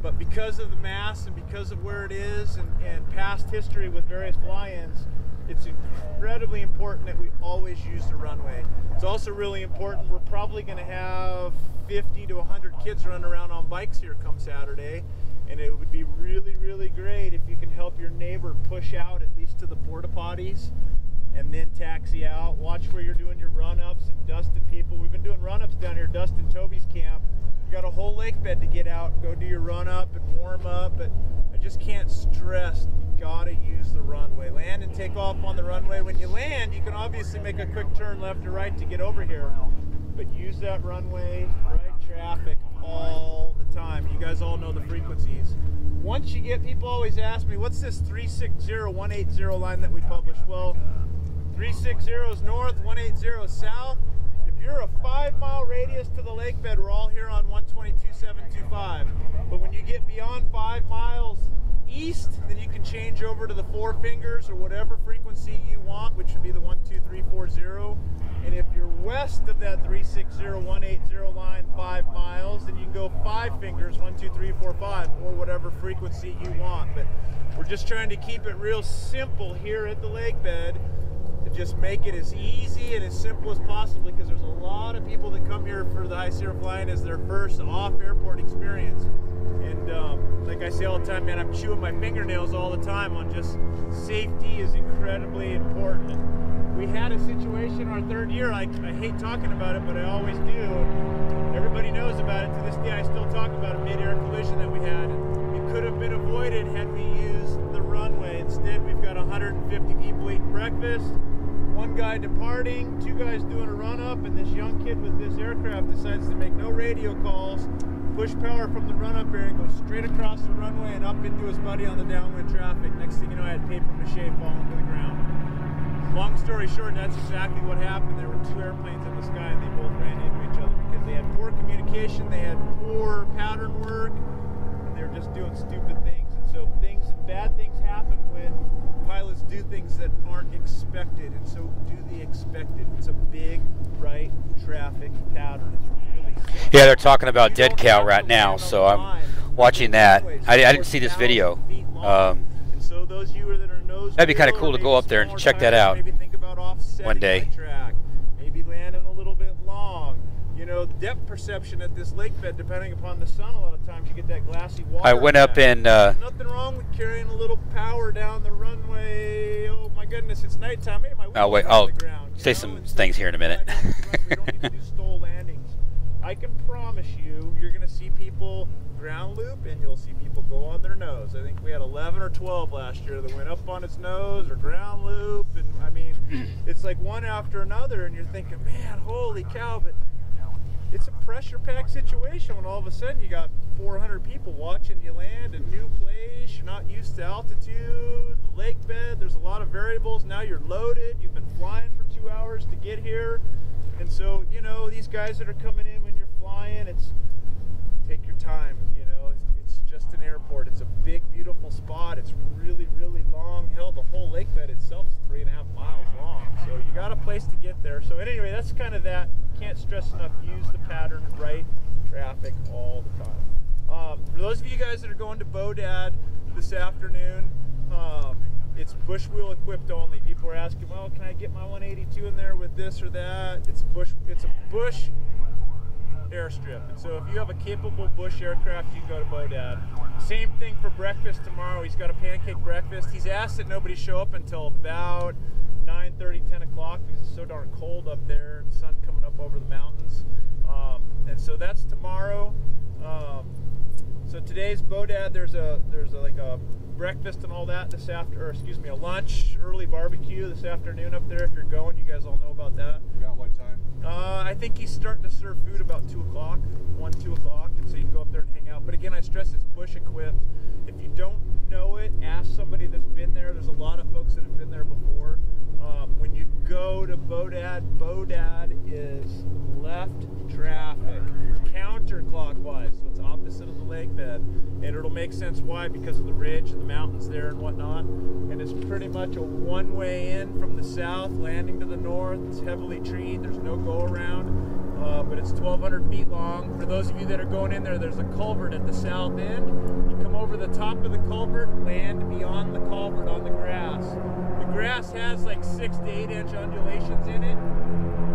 But because of the mass and because of where it is and past history with various fly-ins, it's incredibly important that we always use the runway. It's also really important, we're probably going to have 50 to 100 kids running around on bikes here come Saturday. And it would be really, really great if you can help your neighbor push out at least to the porta potties and then taxi out. Watch where you're doing your run-ups and dusting people. We've been doing run-ups down here, Dustin Toby's camp. You got a whole lake bed to get out, go do your run-up and warm up. But I just can't stress, you gotta use the runway. Land and take off on the runway. When you land, you can obviously make a quick turn left or right to get over here. But use that runway, right traffic all the time. You guys all know the frequencies. Once you get, people always ask me, what's this 360-180 line that we publish? Well, 360 is north, 180 is south. If you're a 5-mile radius to the lake bed, we're all here on 122.725. But when you get beyond 5 miles east, then you can change over to the 4 fingers or whatever frequency you want, which would be the 12340. And if you're west of that 360-180 line 5 miles, then you can go 5 fingers, 1, 2, 3, 4, 5, or whatever frequency you want. But we're just trying to keep it real simple here at the lake bed to just make it as easy and as simple as possible, because there's a lot of people that come here for the High Sierra Flying as their first off-airport experience. And like I say all the time, man, I'm chewing my fingernails all the time on just safety is incredibly important. We had a situation our 3rd year, I hate talking about it, but I always do. Everybody knows about it. To this day, I still talk about a mid-air collision that we had. It could have been avoided had we used the runway. Instead, we've got 150 people eating breakfast, 1 guy departing, 2 guys doing a run-up, and this young kid with this aircraft decides to make no radio calls, push power from the run-up area and go straight across the runway and up into his buddy on the downwind traffic. Next thing you know, I had paper mache falling to the ground. Long story short, that's exactly what happened. There were 2 airplanes in the sky and they both ran into each other because they had poor communication, they had poor pattern work, and they were just doing stupid things. And so bad things happen when pilots do things that aren't expected, and so do the expected. It's a big right traffic pattern. It's really simple. Yeah, they're talking about Dead Cow right now, so I'm watching that. I didn't see this video. So those of you that are nose That'd be kind of cool to go up there and check that out maybe think about one day. Track, maybe landing a little bit long. You know, depth perception at this lake bed, depending upon the sun, a lot of times you get that glassy water. I went up and nothing wrong with carrying a little power down the runway. Oh my goodness, it's nighttime. Hey, my I'll window's on the ground, say some things here in a minute. We don't need to do stall landings. I I can promise you, you're going to see people ground loop and you'll see people go on their nose. I think we had 11 or 12 last year that went up on its nose or ground loop. And I mean, it's like one after another and you're thinking, man, holy cow, but it's a pressure-packed situation when all of a sudden you got 400 people watching you land, a new place, you're not used to altitude, the lake bed, there's a lot of variables. Now you're loaded, you've been flying for 2 hours to get here. And so, you know, these guys that are coming in when you're flying, it's take your time, you know, it's just an airport. It's a big, beautiful spot. It's really, really long. Hell, the whole lake bed itself is 3.5 miles long. So you got a place to get there. So anyway, that's kind of that. Can't stress enough, use the pattern, right traffic all the time. For those of you guys that are going to Bodad this afternoon, it's bush wheel equipped only. People are asking, well, can I get my 182 in there with this or that? It's a bush airstrip. And so if you have a capable bush aircraft, you can go to Bodad. Same thing for breakfast tomorrow. He's got a pancake breakfast. He's asked that nobody show up until about 9:30, 10 o'clock because it's so darn cold up there. The sun coming up over the mountains. And so that's tomorrow. So today's Bodad, there's like a breakfast and all that this after, or excuse me, a lunch, early barbecue this afternoon up there. If you're going, you guys all know about that. About what time? I think he's starting to serve food about 2 o'clock, 1, 2 o'clock, and so you can go up there and hang out. But again, I stress it's bush equipped. If you don't know it, ask somebody that's been there. There's a lot of folks that have been there before. When you go to Bodad, Bodad is left traffic, counterclockwise, so it's opposite of the lake bed. And it'll make sense why, because of the ridge and the mountains there and whatnot. And it's pretty much a one-way in from the south, landing to the north. It's heavily treed, there's no go-around, but it's 1,200 feet long. For those of you that are going in there, there's a culvert at the south end. You come over the top of the culvert, land beyond the culvert on the grass. The grass has like 6 to 8 inch undulations in it.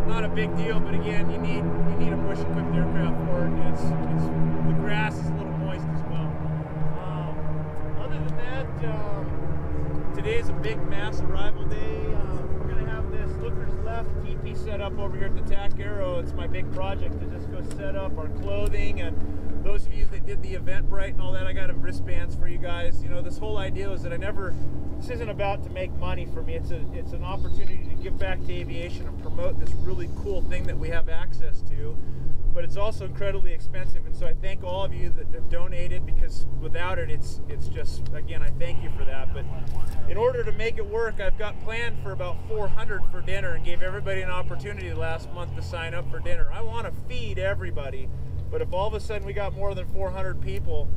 Not a big deal, but again, you need a bush equipped aircraft for it. And the grass is a little moist as well. Other than that, today's a big mass arrival day. We're gonna have this Looker's Left teepee set up over here at the TAC Arrow. It's my big project to just go set up our clothing. And those of you that did the Eventbrite and all that, I got wristbands for you guys. You know, this whole idea is that this isn't about to make money for me. It's an opportunity to give back to aviation and promote this really cool thing that we have access to. But it's also incredibly expensive, and so I thank all of you that have donated, because without it, it's just, again, I thank you for that. But in order to make it work, I've got planned for about 400 for dinner, and gave everybody an opportunity last month to sign up for dinner. I want to feed everybody, but if all of a sudden we got more than 400 people,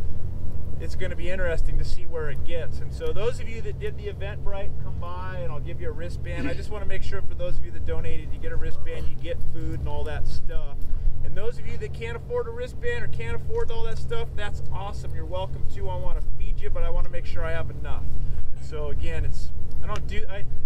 it's going to be interesting to see where it gets. And so those of you that did the Eventbrite, come by and I'll give you a wristband. I just want to make sure for those of you that donated, you get a wristband, you get food and all that stuff. And those of you that can't afford a wristband or can't afford all that stuff, that's awesome. You're welcome to. I want to feed you, but I want to make sure I have enough. And so again,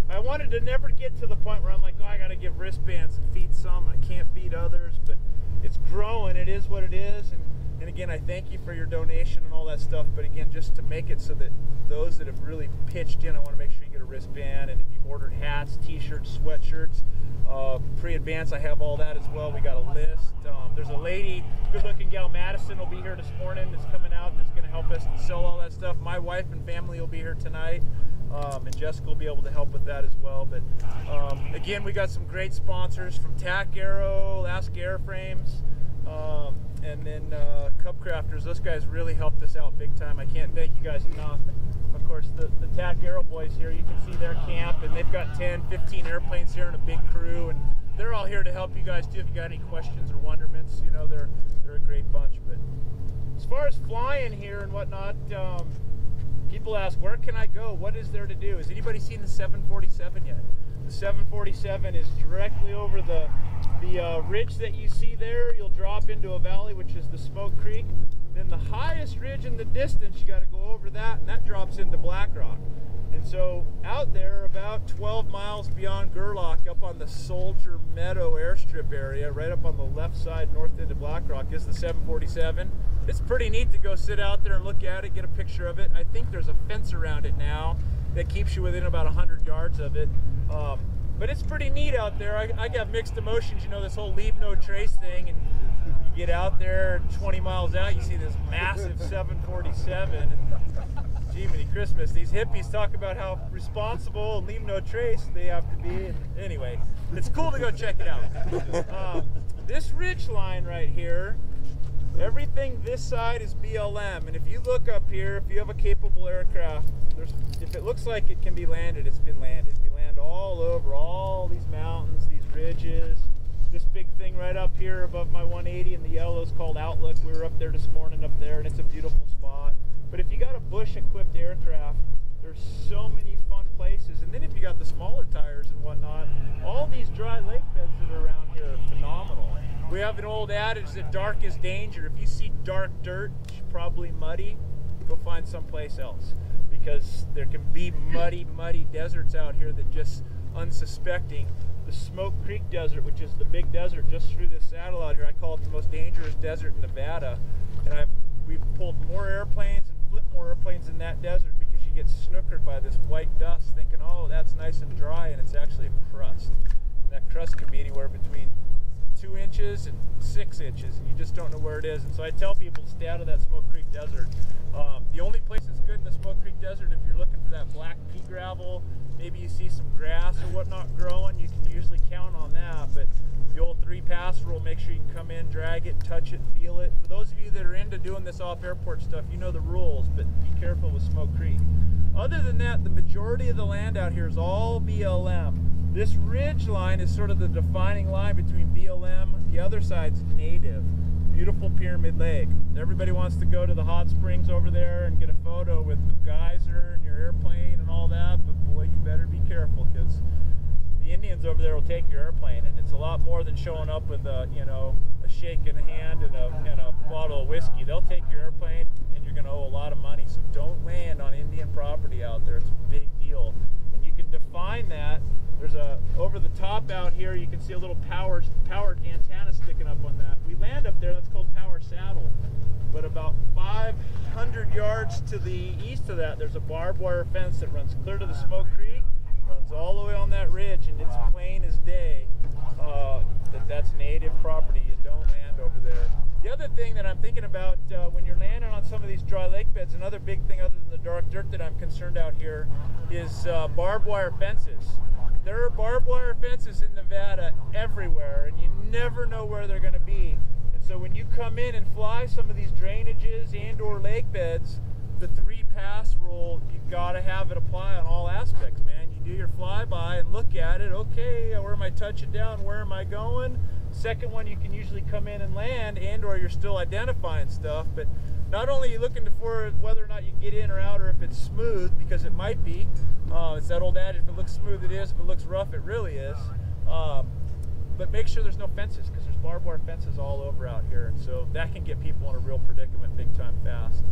I wanted to never get to the point where I'm like, oh, I got to give wristbands and feed some. I can't feed others, but it's growing. It is what it is. And again, I thank you for your donation and all that stuff. But again, just to make it so that those that have really pitched in, I want to make sure you get a wristband. And if you've ordered hats, t-shirts, sweatshirts, pre-advance, I have all that as well. We got a list. There's a lady, good-looking gal, Madison, will be here this morning. That's coming out. That's going to help us sell all that stuff. My wife and family will be here tonight. And Jessica will be able to help with that as well. But again, we got some great sponsors from TAC Arrow, Ask Airframes, and then Cub Crafters. Those guys really helped us out big time. I can't thank you guys enough. Of course, the TAC Arrow boys here, you can see their camp, and they've got 10, 15 airplanes here and a big crew, and they're all here to help you guys too if you got any questions or wonderments. You know, they're a great bunch. But as far as flying here and whatnot, people ask, where can I go? What is there to do? Has anybody seen the 747 yet? The 747 is directly over the ridge that you see there. You'll drop into a valley, which is the Smoke Creek. Then the highest ridge in the distance, you got to go over that, and that drops into Black Rock. And so out there, about 12 miles beyond Gerlach, up on the Soldier Meadow airstrip area, right up on the left side, north end of Black Rock, is the 747. It's pretty neat to go sit out there and look at it, get a picture of it. I think there's a fence around it now that keeps you within about 100 yards of it. But it's pretty neat out there. I got mixed emotions, you know, this whole leave no trace thing, and you get out there 20 miles out, you see this massive 747. Gee, many Christmas. These hippies talk about how responsible and leave no trace they have to be. And anyway, it's cool to go check it out. This ridge line right here, everything this side is BLM. And if you look up here, if you have a capable aircraft, if it looks like it can be landed, it's been landed. We land all over all these mountains, these ridges. This big thing right up here above my 180 in the yellow is called Outlook. We were up there this morning up there, and it's a beautiful spot. But if you got a bush-equipped aircraft, there's so many fun places. And then if you got the smaller tires and whatnot, all these dry lake beds that are around here are phenomenal. We have an old adage that dark is danger. If you see dark dirt, probably muddy, go find someplace else. Because there can be muddy, muddy deserts out here that just unsuspecting. The Smoke Creek Desert, which is the big desert just through this saddle out here, I call it the most dangerous desert in Nevada. And we've pulled more airplanes and flipped more airplanes in that desert because you get snookered by this white dust thinking, oh, that's nice and dry, and it's actually a crust. And that crust could be anywhere between 2 inches and 6 inches, and you just don't know where it is. And so I tell people to stay out of that Smoke Creek Desert. The only place that's good in the Smoke Creek Desert, if you're looking for that black pea gravel, maybe you see some grass or whatnot growing, you can usually count on that. But the old 3-pass rule, make sure you can come in, drag it, touch it, feel it. For those of you that are into doing this off-airport stuff, you know the rules, but be careful with Smoke Creek. Other than that, the majority of the land out here is all BLM. This ridge line is sort of the defining line between BLM, the other side's native. Beautiful Pyramid Lake. Everybody wants to go to the hot springs over there and get a photo with the geyser and your airplane and all that, but boy, you better be careful because the Indians over there will take your airplane, and it's a lot more than showing up with a, you know, a shake in a hand and a bottle of whiskey. They'll take your airplane and you're going to owe a lot of money, so don't land on Indian property out there. It's a big deal. And you can define that. There's over the top out here, you can see a little powered antenna sticking up on that. We land up there, that's called Power Saddle. But about 500 yards to the east of that, there's a barbed wire fence that runs clear to the Smoke Creek, runs all the way on that ridge, and it's plain as day that's native property. You don't land over there. The other thing that I'm thinking about when you're landing on some of these dry lake beds, another big thing other than the dark dirt that I'm concerned out here is barbed wire fences. There are barbed wire fences in Nevada everywhere, and you never know where they're going to be. And so when you come in and fly some of these drainages and or lake beds, the 3-pass rule, you got to have it apply on all aspects, man. You do your flyby and look at it. Okay, where am I touching down? Where am I going? Second one, you can usually come in and land, and or you're still identifying stuff. But not only are you looking for whether or not you can get in or out, or if it's smooth, because it might be. It's that old adage, if it looks smooth it is, if it looks rough it really is. But make sure there's no fences, because there's barbed wire fences all over out here, and so that can get people in a real predicament big time fast.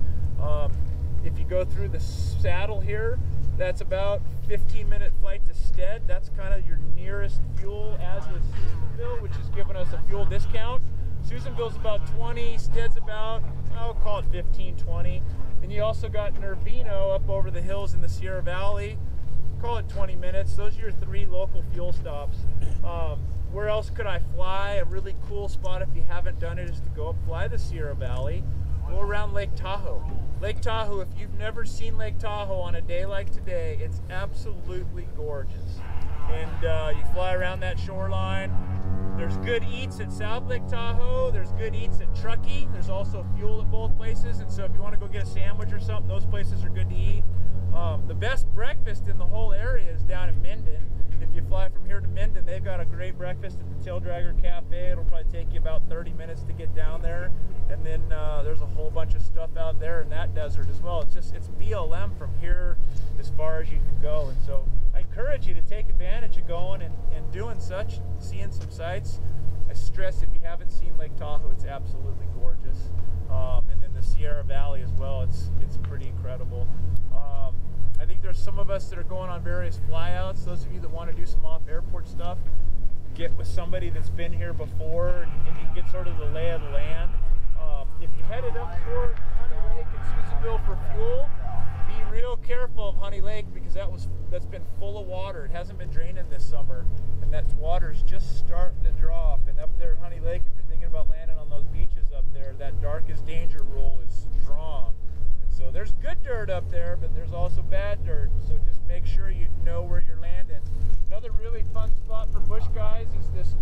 If you go through the saddle here, that's about 15-minute flight to Stead. That's kind of your nearest fuel, as is Susanville, which has given us a fuel discount. Susanville's about 20, Stead's about, I'll call it 15, 20. And you also got Nervino up over the hills in the Sierra Valley. Call it 20 minutes. Those are your 3 local fuel stops. Where else could I fly? A really cool spot if you haven't done it is to go up, fly the Sierra Valley, go around Lake Tahoe. Lake Tahoe, if you've never seen Lake Tahoe on a day like today, it's absolutely gorgeous. And you fly around that shoreline. There's good eats at South Lake Tahoe. There's good eats at Truckee. There's also fuel at both places. And so if you want to go get a sandwich or something, those places are good to eat. The best breakfast in the whole area is down in Minden. If you fly from here to Minden, they've got a great breakfast at the Tail Dragger Cafe. It'll probably take you about 30 minutes to get down there. And then there's a whole bunch of stuff out there in that desert as well. It's BLM from here as far as you can go. And so I encourage you to take advantage of going and doing such, seeing some sights. I stress, if you haven't seen Lake Tahoe, it's absolutely gorgeous. And then the Sierra Valley as well, it's pretty incredible. I think there's some of us that are going on various flyouts. Those of you that want to do some off-airport stuff, get with somebody that's been here before, and you can get sort of the lay of the land. If you headed up toward Honey Lake and Susanville for fuel, be real careful of Honey Lake because that's been full of water. It hasn't been draining this summer, and that water's just starting to drop. And up there at Honey Lake, if you're thinking about landing on those beaches up there, that darkest danger rule is strong. And so there's good dirt up there, but there's also bad dirt. So just make sure you know where you're landing. Another really fun spot for bush guys is this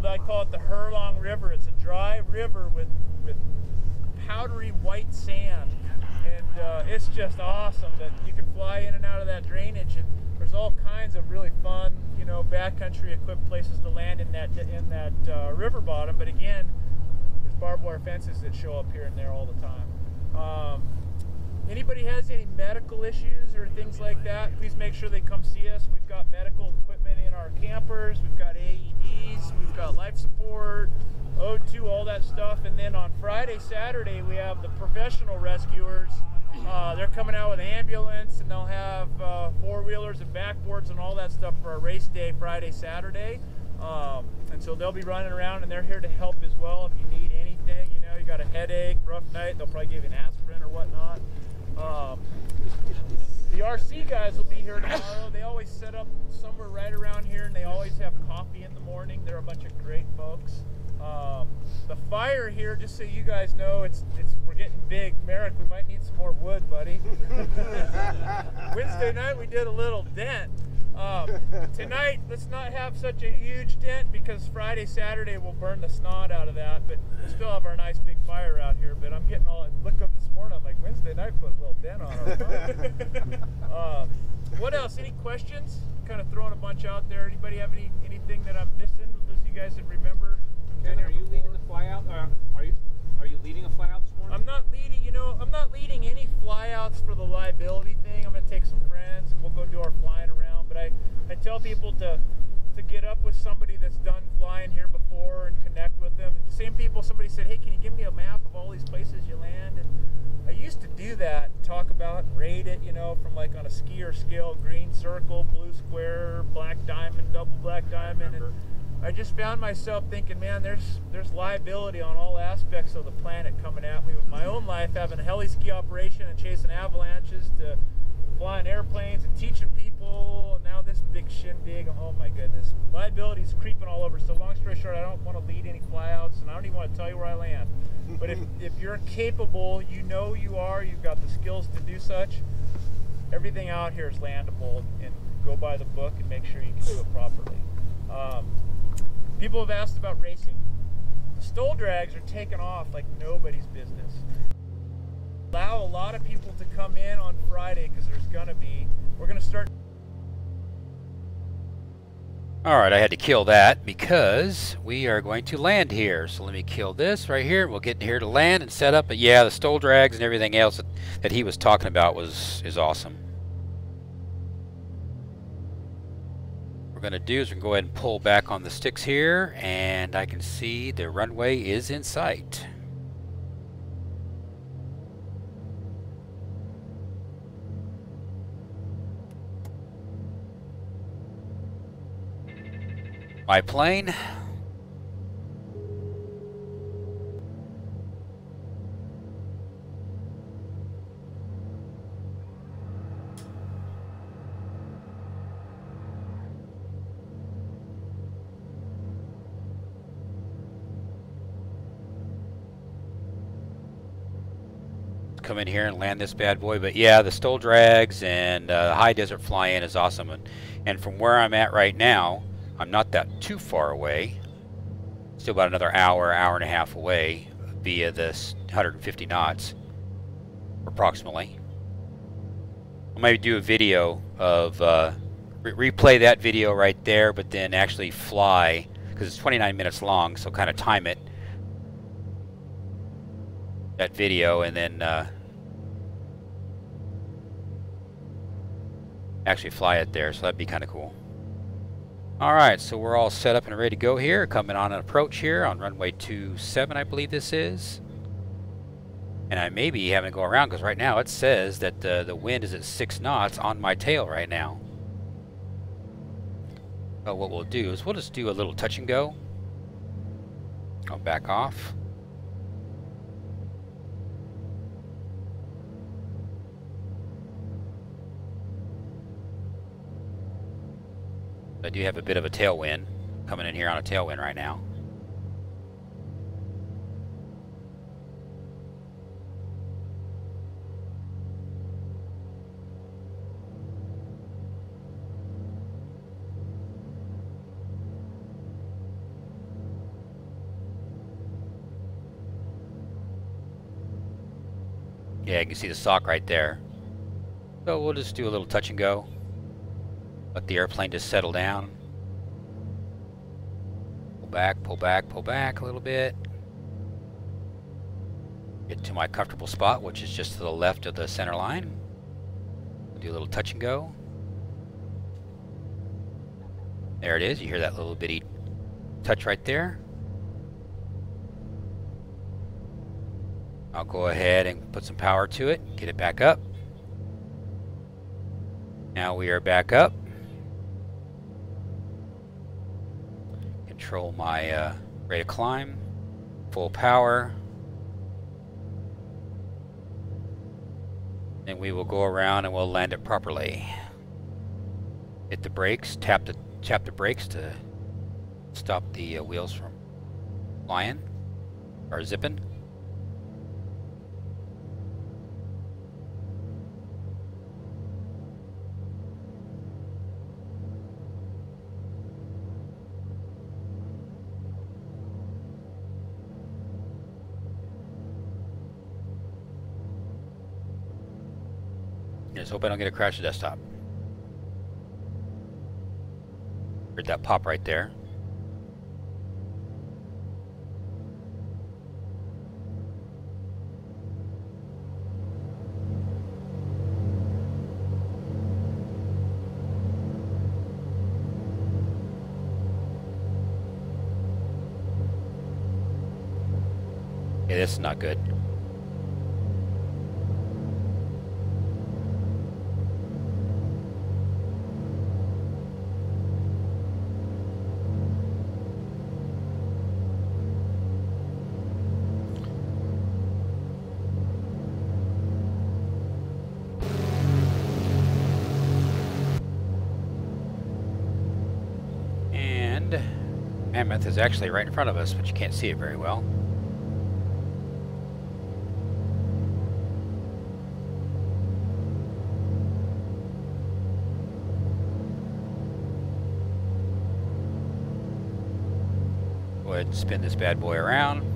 I call it the Hurlong River. It's a dry river with powdery white sand, and it's just awesome that you can fly in and out of that drainage, and there's all kinds of really fun, you know, backcountry equipped places to land in that river bottom. But again, there's barbed wire fences that show up here and there all the time. Anybody has any medical issues or things like that, please make sure they come see us. We've got medical equipment in our campers, we've got AEDs, we've got life support, O2, all that stuff. And then on Friday, Saturday, we have the professional rescuers. They're coming out with an ambulance, and they'll have four-wheelers and backboards and all that stuff for our race day, Friday, Saturday. And so they'll be running around, and they're here to help as well if you need anything. You know, you got a headache, rough night, they'll probably give you an aspirin or whatnot. The RC guys will be here tomorrow. They always set up somewhere right around here, and they always have coffee in the morning. They're a bunch of great folks. The fire here, just so you guys know, we're getting big. Merrick, we might need some more wood, buddy. Wednesday night we did a little dent. Tonight, let's not have such a huge dent because Friday, Saturday we'll burn the snot out of that, but we'll still have our nice big fire out here. But I'm getting look up this morning, I'm like, Wednesday night put a little dent on our fire. What else? Any questions? Kind of throwing a bunch out there. Anybody have anything that I'm missing? Those of you guys that remember? Ken, are you leading the flyout? Are you leading a flyout this morning? I'm not leading. You know, I'm not leading any flyouts for the liability thing. I'm going to take some friends and we'll go do our flying around. But I tell people to get up with somebody that's done flying here before and connect with them. Same people. Somebody said, "Hey, can you give me a map of all these places you land?" And I used to do that, talk about and rate it. You know, from like on a skier scale: green circle, blue square, black diamond, double black diamond. And I just found myself thinking, man, there's liability on all aspects of the planet coming at me with my own life, having a heli ski operation and chasing avalanches, to flying airplanes and teaching people, and now this big shindig. Oh my goodness, liability is creeping all over. So long story short, I don't want to lead any flyouts, and I don't even want to tell you where I land. But if you're capable, you know you are, you've got the skills to do such, everything out here is landable, and go by the book and make sure you can do it properly. People have asked about racing. The stole drags are taking off like nobody's business. Allow a lot of people to come in on Friday because we're going to start. All right, I had to kill that because we are going to land here. So let me kill this right here. We'll get here to land and set up. But yeah, the stole drags and everything else that he was talking about is awesome. What we're going to do is we're going to go ahead and pull back on the sticks here, and I can see the runway is in sight. My plane. Come in here and land this bad boy. But yeah, the stole drags and the high desert fly-in is awesome. And from where I'm at right now, I'm not that too far away. Still about another hour and a half away via this 150 knots, approximately. I'll maybe do a video of, replay that video right there, but then actually fly, because it's 29 minutes long, so kind of time it, that video, and then actually fly it there, so that'd be kind of cool. Alright, so we're all set up and ready to go here, coming on an approach here on runway 27, I believe this is. And I may be having to go around because right now it says that the wind is at 6 knots on my tail right now. But what we'll do is we'll just do a little touch and go. I'll back off. I do have a bit of a tailwind coming in here on a tailwind right now. Yeah, you can see the sock right there. So we'll just do a little touch and go. Let the airplane just settle down. Pull back, pull back, pull back a little bit. Get to my comfortable spot, which is just to the left of the center line. Do a little touch and go. There it is. You hear that little bitty touch right there. I'll go ahead and put some power to it, get it back up. Now we are back up. Control my rate of climb, full power. Then we will go around and we'll land it properly. Hit the brakes, tap the brakes to stop the wheels from flying or zipping. Just hope I don't get a crash the desktop. Heard that pop right there. Yeah, this is not good. Mammoth is actually right in front of us, but you can't see it very well. Go ahead and spin this bad boy around.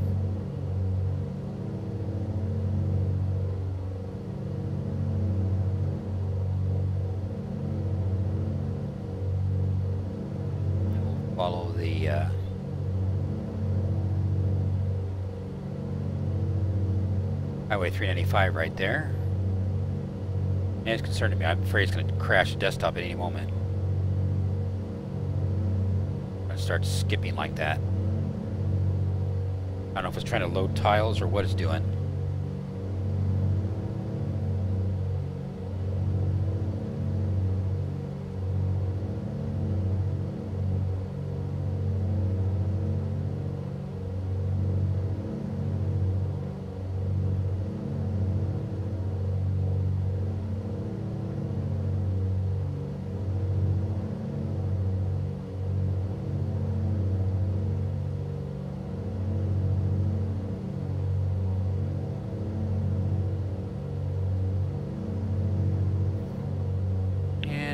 Follow the Highway 395 right there. And it's concerning me. I'm afraid it's going to crash the desktop at any moment. I'm going to start skipping like that. I don't know if it's trying to load tiles or what it's doing.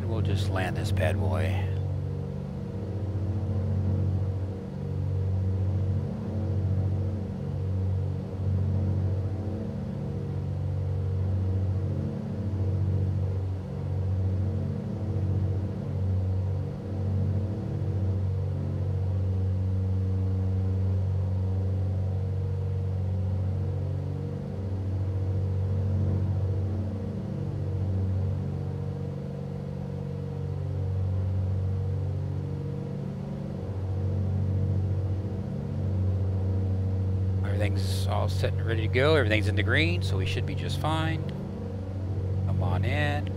We'll just land this bad boy. Everything's all set and ready to go. Everything's in the green, so we should be just fine. Come on in.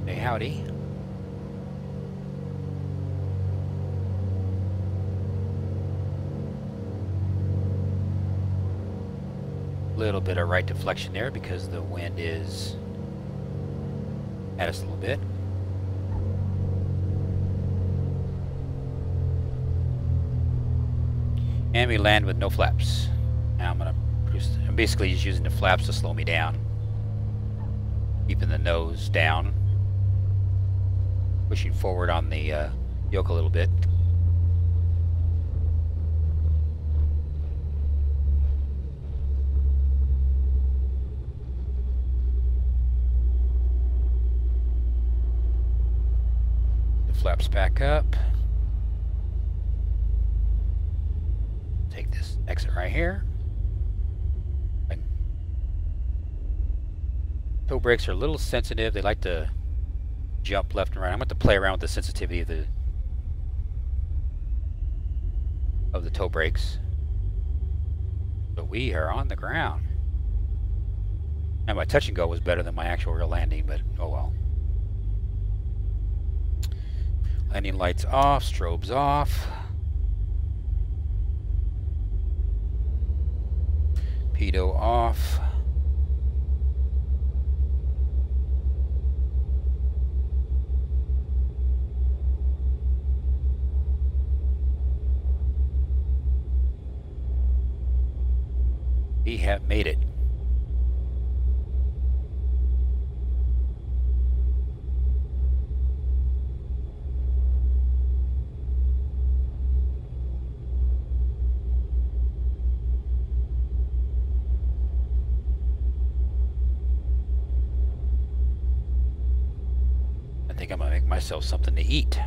Hey, howdy. Little bit of right deflection there because the wind is at us a little bit. And we land with no flaps. Now I'm basically just using the flaps to slow me down. Keeping the nose down. Pushing forward on the yoke a little bit. The flaps back up. Take this exit right here. Toe brakes are a little sensitive. They like to jump left and right. I'm going to play around with the sensitivity of the toe brakes. But we are on the ground. And my touch and go was better than my actual real landing, but oh well. Landing lights off, strobes off. Pitot off. We have made it. I think I'm gonna make myself something to eat.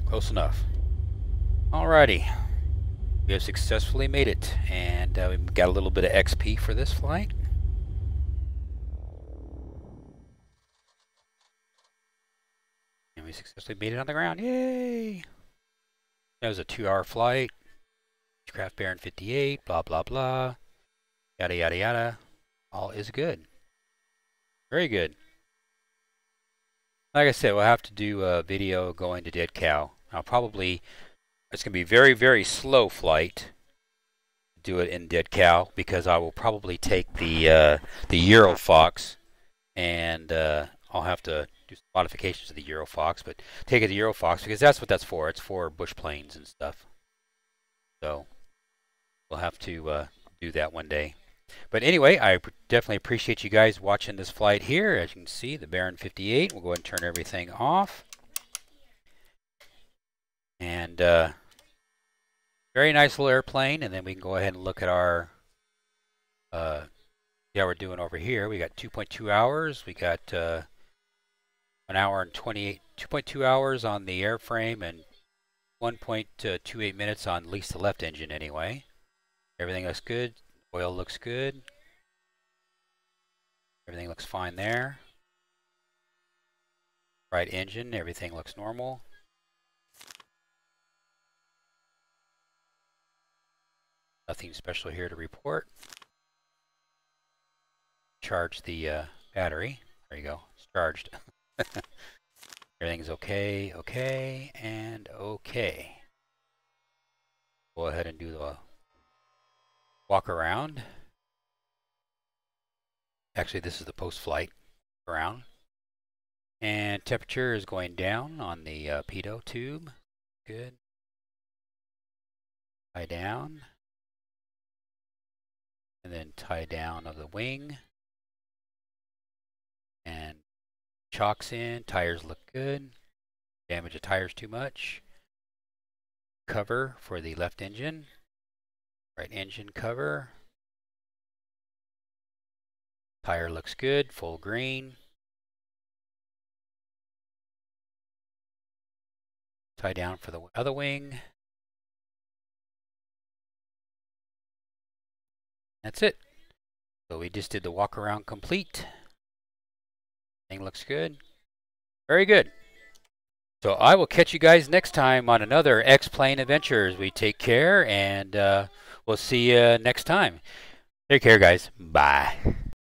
Close enough. Alrighty. We have successfully made it, and we've got a little bit of XP for this flight. And we successfully made it on the ground. Yay! That was a 2-hour flight. Craft Baron 58, blah, blah, blah. Yada, yada, yada. All is good. Very good. Like I said, we'll have to do a video going to Dead Cow. I'll probably, it's going to be a very, very slow flight. Do it in Dead Cow because I will probably take the Eurofox, and I'll have to do some modifications to the Eurofox, but take it to Eurofox because that's what that's for. It's for bush planes and stuff. So we'll have to do that one day. But anyway, I definitely appreciate you guys watching this flight here. As you can see, the Baron 58. We'll go ahead and turn everything off. And very nice little airplane. And then we can go ahead and look at our, yeah, we're doing over here. We got 2.2 hours. We got 1 hour and 2.2 hours on the airframe and 1.28 minutes on at least the left engine anyway. Everything looks good. Oil looks good. Everything looks fine there. Right engine, everything looks normal. Nothing special here to report. Charge the battery. There you go. It's charged. everything's okay, okay, and okay. Go ahead and do the walk around. Actually, this is the post-flight around. And temperature is going down on the pitot tube. Good. Tie down. And then tie down of the wing. And chocks in. Tires look good. Damage the tires too much. Cover for the left engine. Right engine cover. Tire looks good. Full green. Tie down for the other wing. That's it. So we just did the walk around complete. Thing looks good. Very good. So I will catch you guys next time on another X-Plane Adventures. We take care, and we'll see you next time. Take care, guys. Bye.